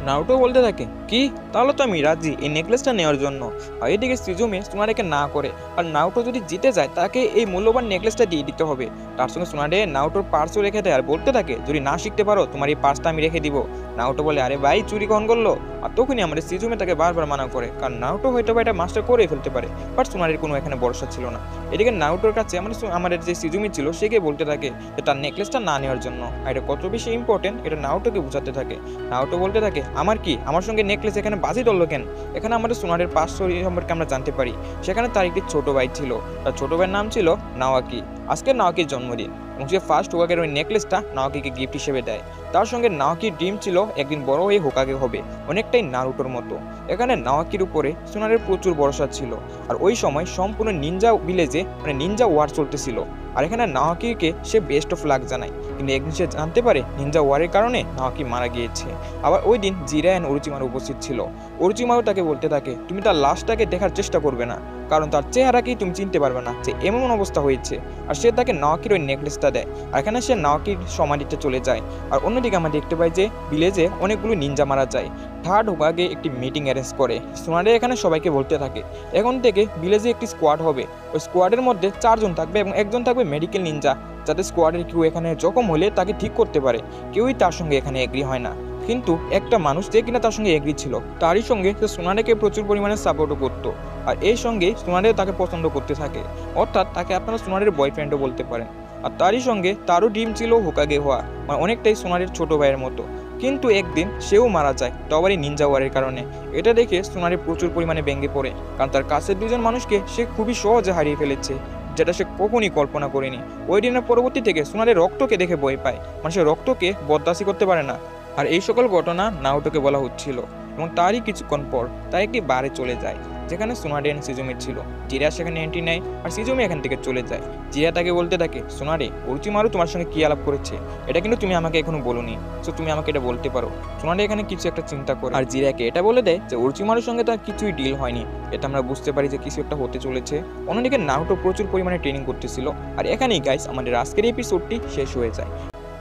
নারুটো বলতে থাকে কি? তাহলে তো আমি রাজি এই নেকলেসটা নেওয়ার জন্য। আর এদিকে সিজুমে সুনারেকে না করে, আর নারুটো যদি জিতে যায় তাকে এই মূল্যবান নেকলেসটা দিয়ে দিতে হবে। তার সঙ্গে সুনারে নারুটোর পার্সও রেখে দেয় আর বলতে থাকে যদি না শিখতে পারো তোমার এই পার্সটা আমি রেখে দিব। নারুটো বলে আরে ভাই চুরি কখন করলো? আর তখনই আমাদের সিজুমে তাকে বারবার মানা করে, কারণ নারুটো হয়তো বা এটা মাস্টার করে ফেলতে পারে, বাট সুনারের কোনো এখানে ভরসা ছিল না। এদিকে নারুটোর কাছে আমাদের যে সিজুমি ছিল সে গিয়ে বলতে থাকে যে তার নেকলেসটা না নেওয়ার জন্য। আর এটা কত বেশি ইম্পর্টেন্ট এটা নারুটোকে বোঝাতে থাকে। নারুটো বলতে থাকে আমার কি, আমার সঙ্গে নেকলেস এখানে বাজি ধরলো কেন? এখানে আমাদের সুনারের পার্স সম্পর্কে আমরা জানতে পারি সেখানে তার একটি ছোট ভাই ছিল, তার ছোট ভাইয়ের নাম ছিল নাওয়াকি। আজকে নাওয়াকির জন্মদিন এবং সে ফার্স্ট হোকাগের ওই নেকলেসটা নাওয়াকিকে গিফট হিসেবে দেয়। তার সঙ্গে নাওয়াকির ড্রিম ছিল একদিন বড় হয়ে হোকাগে হবে, অনেকটাই নারুটোর মতো। এখানে নাওয়াকির উপরে সুনারের প্রচুর ভরসা ছিল। আর ওই সময় সম্পূর্ণ নিনজা ভিলেজে নিনজা ওয়ার চলতেছিল। আর এখানে নাওয়াকিকে সে বেস্ট অফ লাক জানায়, কিন্তু একদিন সে জানতে পারে নিনজা ওয়ারের কারণে নাওয়াকি মারা গিয়েছে। আবার ওই দিন জিরা অ্যান্ড ওরোচিমারু উপস্থিত ছিল। ওরোচিমারু তাকে বলতে থাকে তুমি তার লাশটাকে দেখার চেষ্টা করবে না, কারণ তার চেহারাকেই তুমি চিনতে পারবে না যে এমন অবস্থা হয়েছে। আর সে তাকে নাওয়াকির ওই নেকলেসটা দেয়। আর এখানে সে নাওয়াকির সমাধিতে চলে যায়। আর অন্যদিকে আমরা দেখতে পাই যে ভিলেজে অনেকগুলো নিনজা মারা যায়। থার্ড হোকাগে একটি মিটিং অ্যারেঞ্জ করে। সুনারে এখানে সবাইকে বলতে থাকে এখন থেকে ভিলেজে একটি স্কোয়াড হবে, ওই স্কোয়াডের মধ্যে 4 জন থাকবে এবং একজন থাকবে মেডিকেল নিনজা, যাতে স্কোয়াডের কেউ এখানে জখম হলে তাকে ঠিক করতে পারে। কেউই তার সঙ্গে এখানে এগ্রি হয় না, কিন্তু একটা মানুষ যে কিনা তার সঙ্গে এগ্রি ছিল, তারই সঙ্গে সে সুনারেকে প্রচুর পরিমাণে সাপোর্টও করতো। আর এই সঙ্গে সুনারে তাকে পছন্দ করতে থাকে, অর্থাৎ তাকে আপনারা সুনারের বয়ফ্রেন্ডও বলতে পারেন। আর তারই সঙ্গে তারও ড্রিম ছিল হোকাগে হওয়া, মানে অনেকটাই সুনারের ছোট ভাইয়ের মতো। কিন্তু একদিন সেও মারা যায়, তো আবার এই নিনজা ওয়ারের কারণে। এটা দেখে সুনারে প্রচুর পরিমাণে ভেঙে পড়ে, কারণ তার কাছের 2জন মানুষকে সে খুবই সহজে হারিয়ে ফেলেছে, যেটা সে কখনই কল্পনা করেনি। ওই দিনের পরবর্তী থেকে সুনারের রক্তকে দেখে ভয় পায়, মানুষের রক্তকে বরদাস্ত করতে পারে না। আর এই সকল ঘটনা নারুটোকে বলা হচ্ছিল এবং তারই কিছুক্ষণ পর তার একটি বারে চলে যায়, যেখানে সুনারে এন্ড সিজুমি ছিল। জিরা সেখানে এন্ট্রি নেয় আর সিজুমি এখান থেকে চলে যায়। জিরা তাকে বলতে থাকে সুনারে ওরোচিমারু তোমার সঙ্গে কি আলাপ করেছে এটা কিন্তু তুমি আমাকে এখনো বলোনি, সো তুমি আমাকে এটা বলতে পারো। সুনারে এখানে কিছু একটা চিন্তা করে আর জিরাকে এটা বলে দেয় যে ওরোচিমারুর সঙ্গে তার কিছুই ডিল হয়নি। এটা আমরা বুঝতে পারি যে কিছু একটা হতে চলেছে। অন্যদিকে নারুটো প্রচুর পরিমাণে ট্রেনিং করতেছিল। আর এখানেই গাইস আমাদের আজকের এপিসোডটি শেষ হয়ে যায়।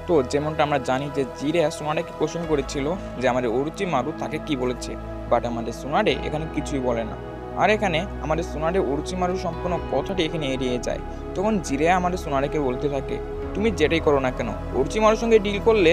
তো যেমনটা আমরা জানি যে জিরা সুনারেকে কোশ্চেন করেছিল যে আমাদের ওরোচিমারু তাকে কি বলেছে, বাট আমাদের সুনারে এখানে কিছুই বলে না। আর এখানে আমাদের সুনারে ওরোচিমারু সম্পূর্ণ কথাটি এখানে এড়িয়ে যায়। তখন জিরা আমাদের সুনারেকে বলতে থাকে তুমি যেটাই করো না কেন ওরোচিমারুর সঙ্গে ডিল করলে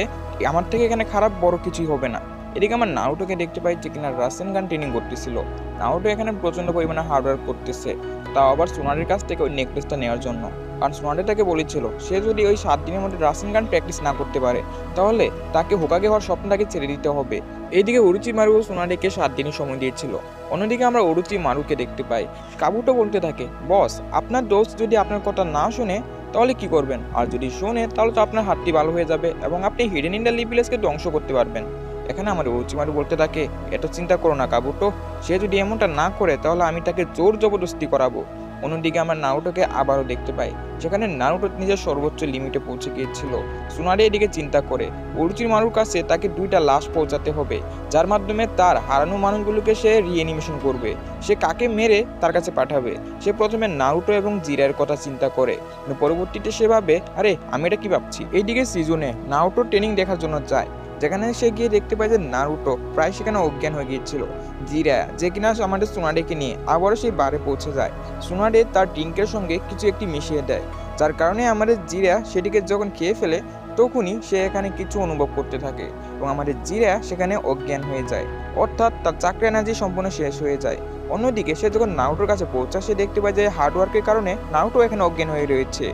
আমার থেকে এখানে খারাপ বড় কিছুই হবে না। এদিকে আমার নারুটোকে দেখতে পাই যে কিনা রাসেনগান ট্রেনিং করতেছিল। নারুটো এখানে প্রচন্ড পরিমাণে হার্ডওয়ার্ক করতেছে, তাও আবার সুনারের কাছ থেকে ওই নেকলেসটা নেওয়ার জন্য। কারণ সুনারে তাকে বলেছিল সে যদি ওই 7 দিনের মধ্যে রাসেনগান প্র্যাকটিস না করতে পারে তাহলে তাকে হোকাগে হওয়ার স্বপ্নটাকে ছেড়ে দিতে হবে। এইদিকে ওরোচিমারু সুনারেকে 7 দিনের সময় দিয়েছিল। অন্যদিকে আমরা ওরোচিমারুকে দেখতে পাই কাবুটো বলতে থাকে বস আপনার দোস্ত যদি আপনার কথা না শুনে তাহলে কি করবেন, আর যদি শোনে তাহলে তো আপনার হাতটি ভালো হয়ে যাবে এবং আপনি হিডেন ইন দ্য লিভিলেজকে ধ্বংস করতে পারবেন। এখানে আমার ওরোচিমারু বলতে থাকে এত চিন্তা করো না কাবুটো, সে যদি এমনটা না করে তাহলে আমি তাকে জোর জবরদস্তি করাবো। অন্যদিকে আমরা নারুটোকে আবারও দেখতে পাই যেখানে নারুটো নিজের সর্বোচ্চ লিমিটে পৌঁছে গিয়েছিল। সুনারে এদিকে চিন্তা করে ওরোচিমারুর কাছে তাকে 2টা লাশ পৌঁছাতে হবে, যার মাধ্যমে তার হারানো মানুষগুলোকে সে রিঅ্যানিমেশন করবে। সে কাকে মেরে তার কাছে পাঠাবে? সে প্রথমে নারুটো এবং জিরার কথা চিন্তা করে, কিন্তু পরবর্তীতে সে ভাবে আরে আমি এটা কি ভাবছি। এইদিকে সিজনে নারুটো ট্রেনিং দেখার জন্য যায়, যেখানে সে গিয়ে দেখতে পায় যে নারুটো প্রায় সেখানে অজ্ঞান হয়ে গিয়েছিল। জিরা যে কিনা আমাদের সুনারেকে নিয়ে আবারও সেই বারে পৌঁছে যায়। সুনারে তার ড্রিঙ্কের সঙ্গে কিছু একটি মিশিয়ে দেয়, যার কারণে আমাদের জিরা সেটিকে যখন খেয়ে ফেলে তখনই সে এখানে কিছু অনুভব করতে থাকে এবং আমাদের জিরা সেখানে অজ্ঞান হয়ে যায়, অর্থাৎ তার চাকরি এনার্জি সম্পূর্ণ শেষ হয়ে যায়। অন্যদিকে সে যখন নারুটোর কাছে পৌঁছায় সে দেখতে পায় যে হার্ডওয়ার্কের কারণে নারুটো এখানে অজ্ঞান হয়ে রয়েছে।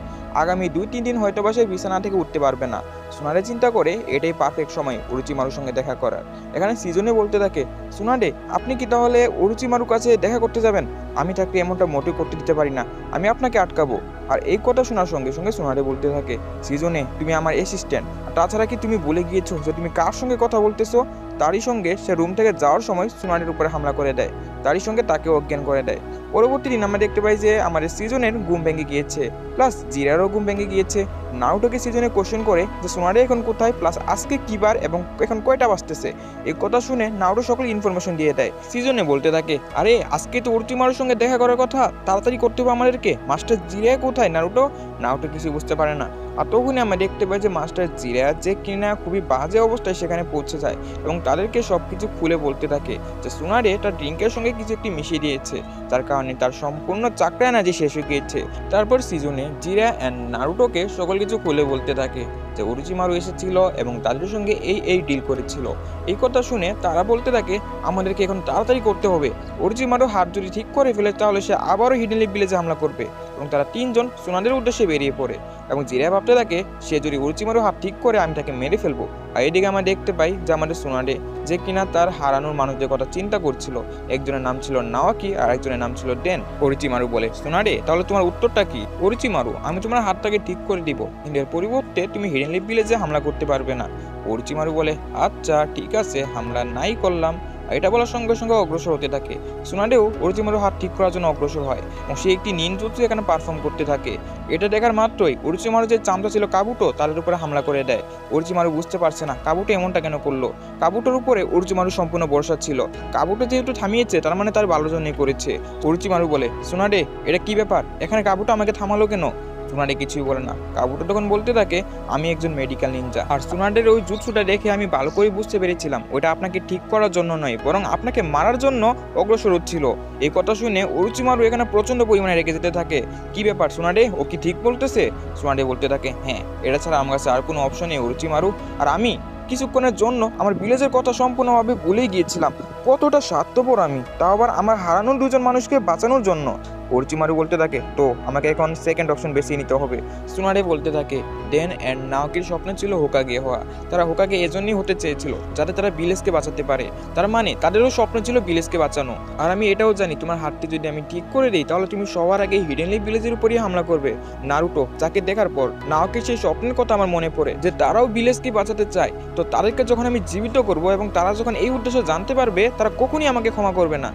আগামী 2-3 দিন হয়তো বা সে বিছানা থেকে উঠতে পারবে না। সুনারে চিন্তা করে এটাই পারফেক্ট সময় ওরোচিমারুর সঙ্গে দেখা করার। এখানে সিজনে বলতে থাকে সুনারে আপনি কি তাহলে ওরোচিমারুর কাছে দেখা করতে যাবেন? আমি তাকে এমনটা মোটেও করতে দিতে পারি না, আমি আপনাকে আটকাবো। আর এই কথা শোনার সঙ্গে সঙ্গে সুনারে বলতে থাকে সিজনে তুমি আমার অ্যাসিস্ট্যান্ট, তাছাড়া কি তুমি ভুলে গিয়েছো যে তুমি কার সঙ্গে কথা বলতেছো? তারই সঙ্গে সে রুম থেকে যাওয়ার সময় সুনারের উপরে হামলা করে দেয়, তারই সঙ্গে তাকে অজ্ঞান করে দেয়। পরবর্তী দিন আমরা দেখতে পাই যে আমাদের সিজনের ঘুম ভেঙে গিয়েছে, প্লাস জিরারও ঘুম ভেঙে গিয়েছে। নারুটোকে সিজনে কোশ্চেন করে যে সোনারে এখন কোথায়, প্লাস আজকে কি বার এবং এখন কয়টা বাজতেছে। এই কথা শুনে নারুটো সকল ইনফরমেশন দিয়ে দেয়। সিজনে বলতে থাকে, আরে আজকে তো ওরচিমারুর সঙ্গে দেখা করার কথা, তাড়াতাড়ি করতে হবে আমাদেরকে। মাস্টার জিরায়া কোথায় নারুটো? নারুটো কিছু বুঝতে পারে না। আর তখনই আমরা দেখতে পাই যে মাস্টার জিরায়া যে কিনা খুবই বাজে অবস্থায় সেখানে পৌঁছে যায় এবং তাদেরকে সবকিছু খুলে বলতে থাকে যে সোনারে তার ড্রিঙ্কের সঙ্গে কিছু একটি মিশিয়ে দিয়েছে, যার কারণে তার সম্পূর্ণ চাকরা এনার্জি শেষ হয়ে গিয়েছে। তারপর সিজনে জিরায়া অ্যান্ড নারুটোকে সকল কিছু খুলে বলতে থাকে যে ওরচিমারু এসেছিল এবং তাদের সঙ্গে এই ডিল করেছিল। এই কথা শুনে তারা বলতে থাকে আমাদেরকে এখন তাড়াতাড়ি করতে হবে। ওরচিমারু হাত যদি ঠিক করে ফেলে তাহলে সে আবারও হিডেন লিফ ভিলেজে হামলা করবে এবং তারা তিনজন সোনাদের উদ্দেশ্যে বেরিয়ে পড়ে এবং জিরায়া ভাবতে থাকে সে যদি ওরচিমারু হাত ঠিক করে আমি তাকে মেরে ফেলবো। আর এদিকে আমরা দেখতে পাই যে আমাদের সোনাডে যে কিনা তার হারানোর মানুষদের কথা চিন্তা করছিল। একজনের নাম ছিল নাওয়াকি আর একজনের নাম ছিল ডেন। ওরচিমারু বলে, সোনাডে তাহলে তোমার উত্তরটা কি? ওরচিমারু, আমি তোমার হাতটাকে ঠিক করে দিব, কিন্তু এর পরিবর্তে তুমি হিডেন লিফ ভিলেজে হামলা করতে পারবে না। ওরচিমারু বলে, আচ্ছা ঠিক আছে, হামলা নাই করলাম। এটা বলার সঙ্গে সঙ্গে অগ্রসর হতে থাকে। সোনাডেও ওরচিমারু হাত ঠিক করার জন্য অগ্রসর হয় এবং সে একটি নিনজুৎসু এখানে পারফর্ম করতে থাকে। এটা দেখার মাত্রই ওরচিমারু যে চামচা ছিল কাবুটো তাদের উপরে হামলা করে দেয়। ওরচিমারু বুঝতে পারছে না কাবুটো এমনটা কেন করলো। কাবুটোর উপরে ওরচিমারু সম্পূর্ণ ভরসা ছিল। কাবুটো যেহেতু থামিয়েছে তার মানে তার ভালো জন্যই করেছে। ওরচিমারু বলে, সোনাডে এটা কি ব্যাপার, এখানে কাবুটো আমাকে থামালো কেন? সোনাডে কিছুই বলে না। কাবুটো তখন বলতে থাকে, আমি একজন মেডিকেল নিনজা, আর সোনাডের ওই জুৎসুটা দেখে আমি ভালো করে বুঝতে পেরেছিলাম ওটা আপনাকে ঠিক করার জন্য নয়, বরং আপনাকে মারার জন্য অগ্রসর হচ্ছিল। এই কথা শুনে ওরচিমারু এখানে প্রচন্ড পরিমাণে রেগে যেতে থাকে। কি ব্যাপার সোনাডে, ও কি ঠিক বলতেছে? সোনাডে বলতে থাকে, হ্যাঁ, এটা ছাড়া আমার কাছে আর কোনো অপশন নেই ওরচিমারু। আর আমি কিছুক্ষণের জন্য আমার ভিলেজের কথা সম্পূর্ণভাবে ভুলেই গিয়েছিলাম। কতটা স্বার্থপর আমি, তাও আবার আমার হারানোর দুজন মানুষকে বাঁচানোর জন্য। ওরচিমারু বলতে থাকে, তো আমাকে এখন সেকেন্ড অপশন বেছে নিতে হবে। সোনাডে বলতে থাকে, ডেন অ্যান্ড নাওকির স্বপ্ন ছিল হোকাগে হওয়া। তারা হোকাগে এজন্যই হতে চেয়েছিল যাতে তারা ভিলেজকে বাঁচাতে পারে। তার মানে তাদেরও স্বপ্ন ছিল ভিলেজকে বাঁচানো। আর আমি এটাও জানি তোমার হাতটি যদি আমি ঠিক করে দিই তাহলে তুমি সবার আগে হিডেন লিফ ভিলেজের উপরই হামলা করবে। নারুটো যাকে দেখার পর নাওকির সেই স্বপ্নের কথা আমার মনে পড়ে যে তারাও ভিলেজকে বাঁচাতে চায়। তো তাদেরকে যখন আমি জীবিত করব এবং তারা যখন এই উদ্দেশ্য জানতে পারবে তারা কখনই আমাকে ক্ষমা করবে না।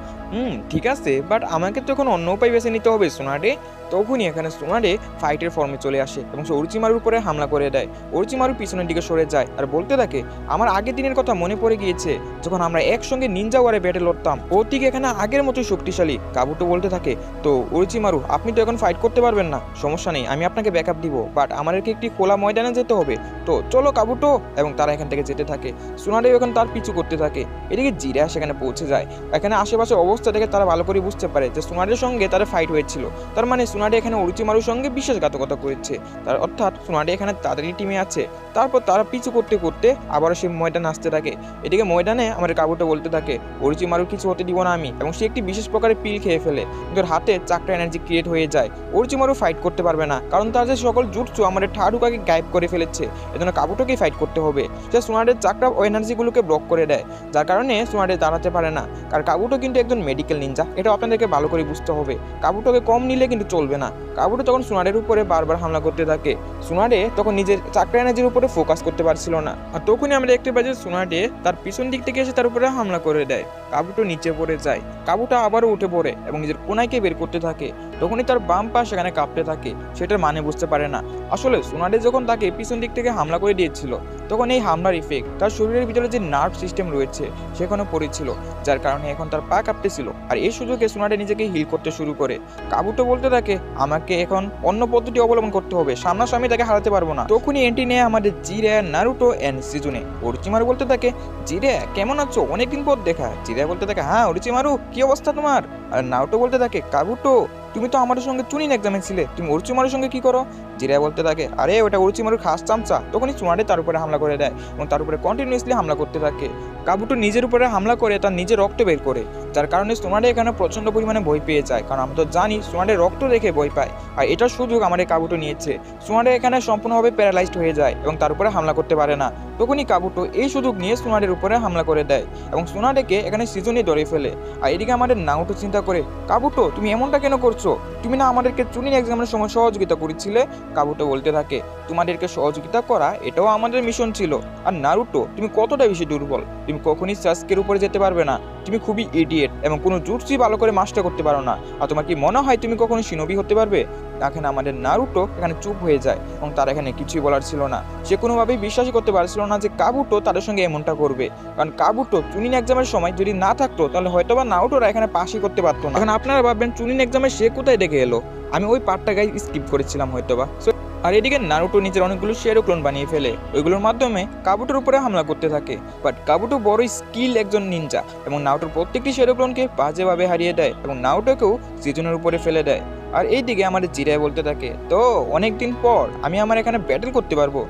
ঠিক আছে, বাট আমাকে তো এখন অন্য উপায় বেছে নিতে হবে সোনাডে। তখনই এখানে সোনাডে ফাইটের ফর্মে চলে আসে এবং সে ওরচিমারুর উপরে হামলা করে দেয়। ওরচিমারু পিছনের দিকে সরে যায় আর বলতে থাকে, আমার আগের দিনের কথা মনে পড়ে গিয়েছে যখন আমরা একসঙ্গে নিনজা ওয়ারে ব্যাটে লড়তাম। ও ঠিক এখানে আগের মতোই শক্তিশালী। কাবুটো বলতে থাকে, তো ওরচিমারু আপনি তো এখন ফাইট করতে পারবেন না, সমস্যা নেই, আমি আপনাকে ব্যাকআপ দিব, বাট আমাদেরকে একটি খোলা ময়দানে যেতে হবে। তো চলো কাবুটো। এবং তারা এখান থেকে যেতে থাকে। সোনাডে এখন তার পিছু করতে থাকে। এদিকে জিরা সেখানে পৌঁছে যায়। এখানে আশেপাশে অবস্থা দেখে তারা ভালো করে বুঝতে পারে যে সোনাডের সঙ্গে তারা ফাইট হয়েছিল। তার মানে সোনাডে এখানে ওরচিমারুর সঙ্গে বিশ্বাসঘাতকতা করেছে, তার অর্থাৎ সোনাডে এখানে তাদেরই টিমে আছে। তারপর তারা পিছু করতে করতে আবারও সেই ময়দানে আসতে থাকে। এদিকে ময়দানে আমাদের কাবুটো বলতে থাকে, ওরচিমারুর কিছু হতে দিব না আমি, এবং সে একটি বিশেষ প্রকারের পিল খেয়ে ফেলে। কিন্তু হাতে চাকরা এনার্জি ক্রিয়েট হয়ে যায়। ওরচিমারু ফাইট করতে পারবে না, কারণ তার যে সকল জুটসু আমাদের ঠাডুকাকে গায়েব করে ফেলেছে। এজন্য কাবুটোকেই ফাইট করতে হবে। সে সোনাডের চাকরা ও এনার্জিগুলোকে ব্লক করে দেয়, যার কারণে সোনাডে দাঁড়াতে পারে না। কারণ কাবুটো কিন্তু একজন মেডিকেল নিনজা, এটা আপনাদেরকে ভালো করে বুঝতে হবে। কাবুটোকে কম নিলে কিন্তু চলবে না। কাবুটো তখন সোনাডের উপরে বারবার হামলা করতে থাকে। সোনাডে তখন নিজের চাকরা এনার্জির উপরে ফোকাস করতে পারছিল না। আর তখনই আমরা দেখতে পাই যে সোনাডে তার পিছন দিক থেকে এসে তার উপরে হামলা করে দেয়। কাবুটো নিচে পড়ে যায়। কাবুটো আবারও উঠে পড়ে এবং নিজের কোনাইকে বের করতে থাকে। তখনই তার বাম পা সেখানে কাঁপতে থাকে। সেটার মানে বুঝতে পারে না। আসলে সোনাডে যখন তাকে পিছন দিক থেকে হামলা করে দিয়েছিল তখন এই হামলার ইফেক্ট তার শরীরের ভিতরে যে নার্ভ সিস্টেম রয়েছে সেখানে পড়েছিল, যার কারণে এখন তার পা কাঁপতেছিল। আর এই সুযোগে সোনাডে নিজেকে হিল করতে শুরু করে। কাবুটো বলতে থাকে, আমাকে এখন অন্য পদ্ধতি অবলম্বন করতে হবে, সামনাসামনি তাকে হারাতে পারবো না। তখনই এন্ট্রি নেয় আমাদের জিরা, নারুটো এন্ড সিজুনে। ওরচিমারু বলতে থাকে, জিরা কেমন আছো, অনেকদিন পর দেখা। জিরা বলতে থাকে, হ্যাঁ ওরচিমারু কি অবস্থা তোমার? আর নারুটো বলতে থাকে, কাবুটো তুমি তো আমাদের সঙ্গে চুনিন এক্সামে ছিলে, তুমি ওরচিমারুর সঙ্গে কি করো? জিরা বলতে থাকে, আরে ওটা ওরচিমারুর খাস চামচা। তখনই সোনাডে তার উপরে হামলা করে দেয় এবং তার উপরে কন্টিনিউয়াসলি হামলা করতে থাকে। কাবুটো নিজের উপরে হামলা করে তার নিজের রক্ত বের করে, যার কারণে সোনাডে এখানে প্রচন্ড পরিমাণে ভয় পেয়ে যায়। কারণ আমরা তো জানি সোনাডে রক্ত দেখে ভয় পায়, আর এটার সুযোগ আমাদের কাবুটো নিয়েছে। সোনাডে এখানে সম্পূর্ণভাবে প্যারালাইজড হয়ে যায় এবং তার উপরে হামলা করতে পারে না। তখনই কাবুটো এই সুযোগ নিয়ে সোনাডের উপরে হামলা করে দেয় এবং সোনাডেকে এখানে সিজনে ধরে ফেলে। আর এদিকে আমাদের নারুটো চিন্তা করে, কাবুটো তুমি এমনটা কেন করছো? তুমি না আমাদেরকে চুনিন এক্সামের সময় সহযোগিতা করেছিলে। কাবুটো বলতে থাকে, তোমাদেরকে সহযোগিতা করা এটাও আমাদের মিশন ছিল। আর নারুটো তুমি কতটা বেশি দুর্বল, তুমি তুমি কখনই সাসকের উপরে যেতে পারবে না। তুমি খুবই ইডিয়েট এবং কোনো জুটসুই ভালো করে মাস্টার করতে পারো না। আর তোমার কি মনে হয় তুমি কখনো শিনোবি হতে পারবে? এখানে আমাদের নারুটো এখানে চুপ হয়ে যায় এবং তার এখানে কিছুই বলার ছিল না। সে কোনোভাবেই বিশ্বাসই করতে পারছিল না যে কাবুটো তাদের সঙ্গে এমনটা করবে, কারণ কাবুটো চুনিন এক্সামের সময় যদি না থাকতো তাহলে হয়তোবা নারুটোরা এখানে পাশই করতে পারতো না। এখন আপনারা ভাববেন চুনিন এক্সামে সে কোথায় দেখে এলো, আমি ওই পার্টটা গাই স্কিপ করেছিলাম হয়তোবা। আর এদিকে নারুটো নিজের অনেকগুলো শেডো ক্লোন বানিয়ে ফেলে, ওইগুলোর মাধ্যমে কাবুটোর উপরে হামলা করতে থাকে। বাট কাবুটো বড়ই স্কিল একজন নিনজা এবং নারুটোর প্রত্যেকটি শেডো ক্লোনকে বাজেভাবে হারিয়ে দেয় এবং নারুটোকেও সিজনের উপরে ফেলে দেয়। আর এইদিকে আমাদের জিরায় বলতে থাকে, তো অনেকদিন পর আমি আমার এখানে ব্যাটেল করতে পারবো।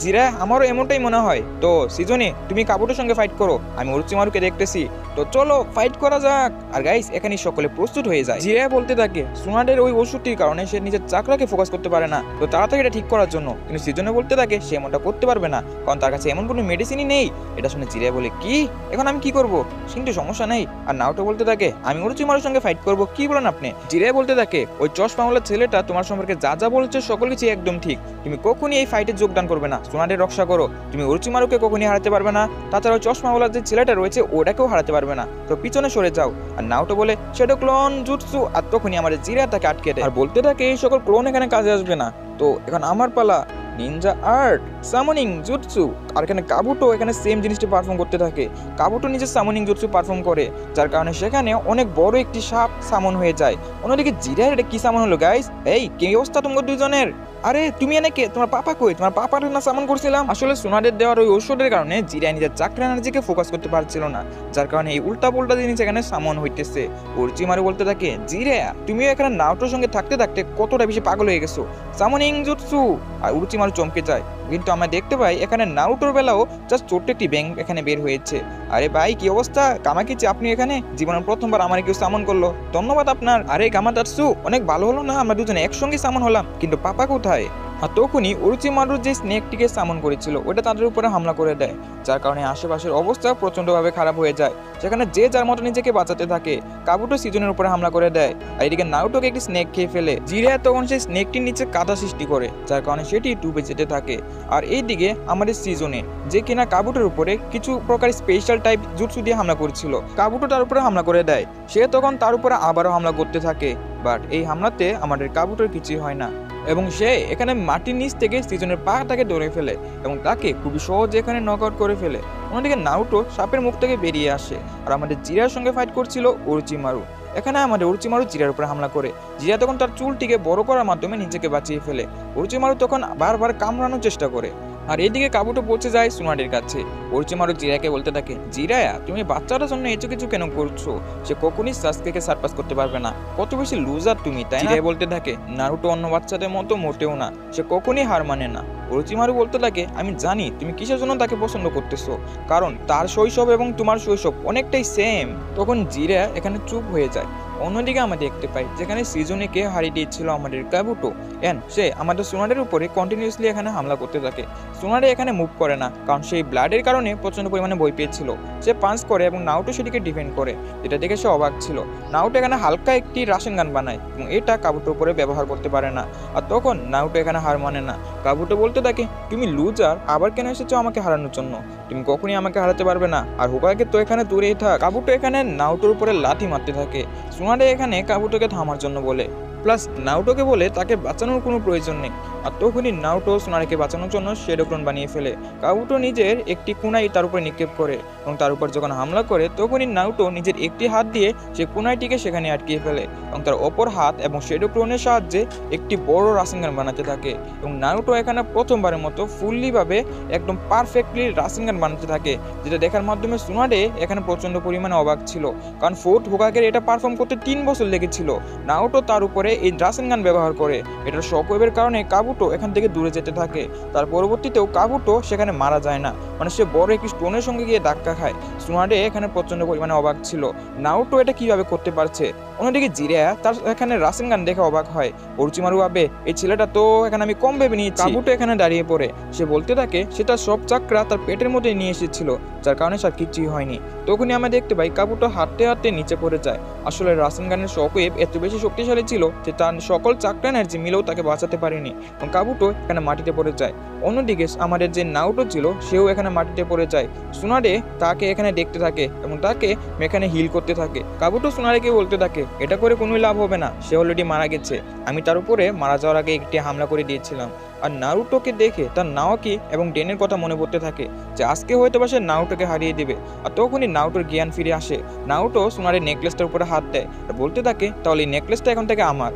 জিরা, আমারও এমনটাই মনে হয়। তো সিজনে তুমি কাবুটোর সঙ্গে ফাইট করো, আমি ওরোচিমারুকে দেখতেছি, তো চলো ফাইট করা যাক। আর গাইস এখানে সকলে প্রস্তুত হয়ে যায়। জিরা বলতে থাকে সুনাডের ওই ওষুধটির কারণে সে নিজের চাকরাকে ফোকাস করতে পারে না, তো তাড়াতাড়ি এটা ঠিক করার জন্য। কিন্তু সিজনে বলতে থাকে সে এমনটা করতে পারবে না, কারণ তার কাছে এমন কোনো মেডিসিনই নেই। এটা শুনে জিরা বলে, কি এখন আমি কি করবো? কিন্তু সমস্যা নেই। আর নারুটো বলতে থাকে আমি ওরোচিমারুর সঙ্গে ফাইট করবো, কি বলেন আপনি? জিরা বলতে থাকে ওই চশমাওয়ালা ছেলেটা তোমার সম্পর্কে যা যা বলছে সকল কিছু একদম ঠিক, তুমি কখনই এই ফাইটে যোগদান করবে না, সুনাডের রক্ষা করো। তুমি ওরোচিমারুকে কখনই হারাতে পারবে না, তাছাড়া ওই চশমাওয়ালা যে ছেলেটা রয়েছে ওটাকেও হারাতে পারবে না, তো পিছনে সরে যাও। আর নারুটো বলে শ্যাডো ক্লোন জুৎসু, আর তখনই আমাদের জিরা তাকে আটকে দেয় আর বলতে থাকে এই সকল ক্লোন এখানে কাজে আসবে না। তো এখন আমার পালা, নিনজা আর্ট, সামনিং জুৎসু। আর এখানে কাবুটো এখানে সেম জিনিসটি পারফর্ম করতে থাকে। কাবুটো নিজের সামনিং জুৎসু পারফর্ম করে, যার কারণে সেখানে অনেক বড় একটি সাপ সামন হয়ে যায়। অন্যদিকে জিরার এটা কি সামন হলো গাইস? এই কি অবস্থা তোমাদের দুজনের? আরে তুমি এনেকে, তোমার পাপা কই? তোমার পাপার না সামন করছিলাম। আসলে সোনাদের দেওয়ার ওই ঔষধের কারণে জিরা নিজের চাকরি এনার্জিকে ফোকাস করতে পারছিল না, যার কারণে এই উল্টা পুল্টা জিনিস এখানে সামন হইতেছে। ওরোচিমারু বলতে থাকে জিরা, তুমিও এখানে নারুটোর সঙ্গে থাকতে থাকতে কতটা বেশি পাগল হয়ে গেছো, সামনিং জুৎসু। আর ওরোচিমারু চমকে যায়, কিন্তু আমরা দেখতে পাই এখানে নারুটোর বেলাও জাস্ট ছোট্ট একটি ব্যাং এখানে বের হয়েছে। আরে ভাই কি অবস্থা কামাকিচি, আপনি এখানে জীবনের প্রথমবার আমার কেউ সামন করলো, ধন্যবাদ আপনার। আরে গামাতাৎসু, অনেক ভালো হলো না আমরা দুজনে একসঙ্গে সামন হলাম, কিন্তু পাপা কোথায়? আর তখনই ওরোচিমারুর যে স্নেকটিকে সামন করেছিল ওটা তাদের উপরে হামলা করে দেয়, যার কারণে আশেপাশের অবস্থা প্রচন্ডভাবে খারাপ হয়ে যায়। সেখানে যে যার মতো নিজেকে বাঁচাতে থাকে। কাবুটো সিজনের উপরে হামলা করে দেয়, আর এদিকে নারুটোকে একটি স্নেক খেয়ে ফেলে। জিরা তখন সেই স্নেকটির নিচে কাদা সৃষ্টি করে, যার কারণে সেটি ডুবে যেতে থাকে। আর এইদিকে আমাদের সিজনে যে কিনা কাবুটোর উপরে কিছু প্রকার স্পেশাল টাইপ জুৎসু দিয়ে হামলা করেছিল, কাবুটো তার উপরে হামলা করে দেয়। সে তখন তার উপরে আবারও হামলা করতে থাকে, বাট এই হামলাতে আমাদের কাবুটোর কিছুই হয় না এবং সে এখানে মাটির নিচ থেকে সিজনের পাটাকে ধরে ফেলে এবং তাকে খুবই সহজে এখানে নক আউট করে ফেলে। অন্যদিকে নারুটো সাপের মুখ থেকে বেরিয়ে আসে, আর আমাদের জিরার সঙ্গে ফাইট করছিল ওরোচিমারু। এখানে আমাদের ওরোচিমারু জিরার উপরে হামলা করে। জিরা তখন তার চুলটিকে বড় করার মাধ্যমে নিজেকে বাঁচিয়ে ফেলে। ওরোচিমারু তখন বারবার কামড়ানোর চেষ্টা করে। আর এইদিকে কাবুটো পৌঁছে যায় সুনাডের কাছে। ওরোচিমারু জিরাকে বলতে থাকে, জিরায়া তুমি বাচ্চাটার জন্য এত কিছু কেন করছো? সে কখনই সাসকেকে সারপাস করতে পারবে না, কত বেশি লুজার তুমি, তাই না? বলতে থাকে নারুটো অন্য বাচ্চাদের মতো মোটেও না, সে কখনই হার মানে না। ওরোচিমারু বলতে থাকে আমি জানি তুমি কিসের জন্য তাকে পছন্দ করতেছো, কারণ তার শৈশব এবং তোমার শৈশব অনেকটাই সেম। তখন জিরা এখানে চুপ হয়ে যায়। অন্যদিকে আমরা দেখতে পাই যেখানে সিজনেকে হারিয়ে দিয়েছিল আমাদের কাবুটো, এন্ড সে আমাদের সোনাডের উপরে কন্টিনিউসলি এখানে হামলা করতে থাকে। সোনাডে এখানে মুভ করে না, কারণ সেই ব্লাডের কারণে প্রচন্ড পরিমাণে ভয় পেয়েছিল। সে পাঞ্চ করে এবং নারুটো সেটিকে ডিফেন্ড করে, যেটা দেখে সে অবাক ছিল। নারুটো এখানে হালকা একটি রাশন গান বানায় এবং এটা কাবুটোর উপরে ব্যবহার করতে পারে না। আর তখন নারুটো এখানে হার মানে না। কাবুটো বলতে থাকে তুমি লুজার, আবার কেন এসেছো আমাকে হারানোর জন্য? তুমি কখনই আমাকে হারাতে পারবে না, আর হোকাগে তো এখানে দূরেই থাক। কাবুটো এখানে নারুটোর উপরে লাথি মারতে থাকে। সোনাডে এখানে কাবুটোকে থামার জন্য বলে, প্লাস নারুটোকে বলে তাকে বাঁচানোর কোনো প্রয়োজন নেই। আর তখনই নারুটো সোনারিকে বাঁচানোর জন্য শেডো ক্লোন বানিয়ে ফেলে। কাবুটো নিজের একটি কুনাই তার উপরে নিক্ষেপ করে এবং তার উপর যখন হামলা করে তখনই নারুটো নিজের একটি হাত দিয়ে সেই কুনাইটিকে সেখানে আটকিয়ে ফেলে এবং তার অপর হাত এবং শেডো ক্লোনের সাহায্যে একটি বড় রাশিংগান বানাতে থাকে। এবং নারুটো এখানে প্রথমবারের মতো ফুললিভাবে একদম পারফেক্টলি রাশিংগান বানাতে থাকে, যেটা দেখার মাধ্যমে সোনাডে এখানে প্রচন্ড পরিমাণে অবাক ছিল, কারণ ফোর্থ হোকাগের এটা পারফর্ম করতে 3 বছর লেগেছিল। নারুটো তার উপরে এই রাশিংগান ব্যবহার করে, এটার শকওয়েভের কারণে কাবুটো এখান থেকে দূরে যেতে থাকে। তার পরবর্তীতেও কাবুটো সেখানে মারা যায় না, মানে সে বড় একটি স্টোনের সঙ্গে গিয়ে ধাক্কা খায়। সোনাডে এখানে প্রচন্ড পরিমাণে অবাক ছিল, নারুটো এটা কিভাবে করতে পারছে। অন্যদিকে জিরা তার এখানে রাসেনগান দেখে অবাক হয়। অরুচিমারু ভাবে এই ছেলেটা তো এখানে আমি কম ভেবে নিয়েছি। কাবুটো এখানে দাঁড়িয়ে পড়ে, সে বলতে থাকে সে তার সব চাকরা তার পেটের মধ্যে নিয়ে এসেছিল, যার কারণে তার কিচ্ছুই হয়নি। তখনই আমরা দেখতে পাই কাবুটো হাঁটতে হাঁটতে নিচে পড়ে যায়। আসলে রাসেনগানের শকওয়েভ এত বেশি শক্তিশালী ছিল যে তার সকল চাকরা এনার্জি মিলেও তাকে বাঁচাতে পারেনি এবং কাবুটো এখানে মাটিতে পড়ে যায়। অন্যদিকে আমাদের যে নারুটো ছিল সেও এখানে মাটিতে পড়ে যায়। সুনাডে তাকে এখানে দেখতে থাকে এবং তাকে এখানে হিল করতে থাকে। কাবুটো সুনাডেকে বলতে থাকে এটা করে কোনোই লাভ হবে না, সে অলরেডি মারা গেছে, আমি তার উপরে মারা যাওয়ার আগে একটি হামলা করে দিয়েছিলাম। আর নারুটোকে দেখে তার নাওকি এবং ডেনের কথা মনে পড়তে থাকে যে আজকে হয়তো বা সে নারুটোকে হারিয়ে দেবে। আর তখনই নারুটোর জ্ঞান ফিরে আসে। নারুটো সুনাডের নেকলেসটার উপরে হাত দেয় আর বলতে থাকে তাহলে এই নেকলেসটা এখন থেকে আমার।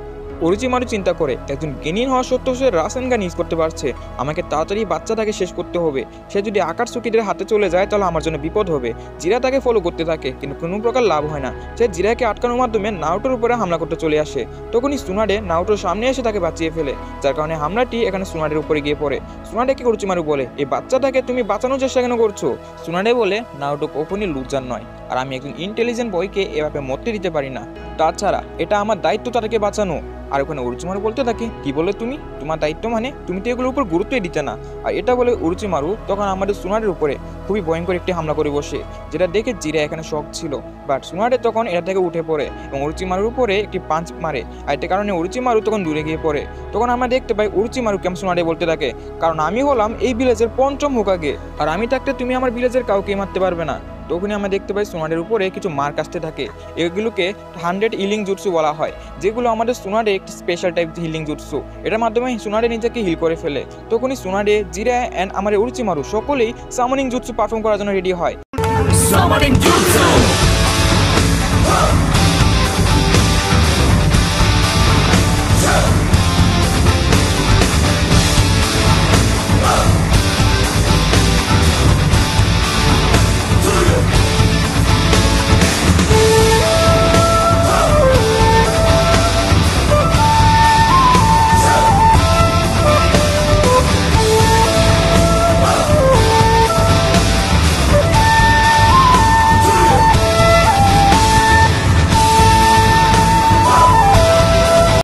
অরুচিমারু চিন্তা করে একজন গেনিন হওয়া সত্ত্বেও সে রাসেনগান ইউজ করতে পারছে, আমাকে তাড়াতাড়ি বাচ্চাটাকে শেষ করতে হবে। সে যদি আকাটসুকিদের হাতে চলে যায় তাহলে আমার জন্য বিপদ হবে। জিরা তাকে ফলো করতে থাকে কিন্তু কোনো প্রকার লাভ হয় না। সে জিরাকে আটকানোর মাধ্যমে নারুটোর উপরে হামলা করতে চলে আসে। তখনই সুনাডে নারুটোর সামনে এসে তাকে বাঁচিয়ে ফেলে, যার কারণে হামলাটি এখানে সুনাডের উপরে গিয়ে পড়ে। সুনাডেকে অরুচিমারু বলে এই বাচ্চাটাকে তুমি বাঁচানোর চেষ্টা কেন করছো? সুনাডে বলে নারুটো কখনই লুজার নয়, আর আমি একজন ইন্টেলিজেন্ট বয়কে এভাবে মরতে দিতে পারি না, তাছাড়া এটা আমার দায়িত্ব তাদেরকে বাঁচানো। আর ওখানে অরুচিমারু বলতে থাকে কি বলে তুমি, তোমার দায়িত্ব মানে তুমি তো এগুলোর উপর গুরুত্বই দিতে না। আর এটা বলে অরুচিমারু তখন আমাদের সুনাডের উপরে খুবই ভয়ঙ্কর একটি হামলা করে বসে, যেটা দেখে জিরা এখানে শক ছিল। বাট সুনাডে তখন এটা থেকে উঠে পড়ে এবং অরুচিমারুর উপরে একটি পাঞ্চ মারে, আর এটার কারণে অরুচিমারু তখন দূরে গিয়ে পড়ে। তখন আমরা দেখতে পাই অরুচিমারু কেমন সুনাডে বলতে থাকে কারণ আমি হলাম এই ভিলেজের পঞ্চম হোকাগে, আর আমি থাকতে তুমি আমার ভিলেজের কাউকে মারতে পারবে না। তখনই আমরা দেখতে পাই সুনাডের উপরে কিছু মার্ক আসতে থাকে, এগুলোকে 100 হিলিং জুটসু বলা হয়, যেগুলো আমাদের সুনাডে একটি স্পেশাল টাইপ হিলিং জুটসু, এটার মাধ্যমে সুনাডে নিজেকে হিল করে ফেলে। তখনই সুনাডে, জিরা অ্যান্ড আমার অরুচিমারু সকলেই সামনিং জুটসু পারফর্ম করার জন্য রেডি হয়।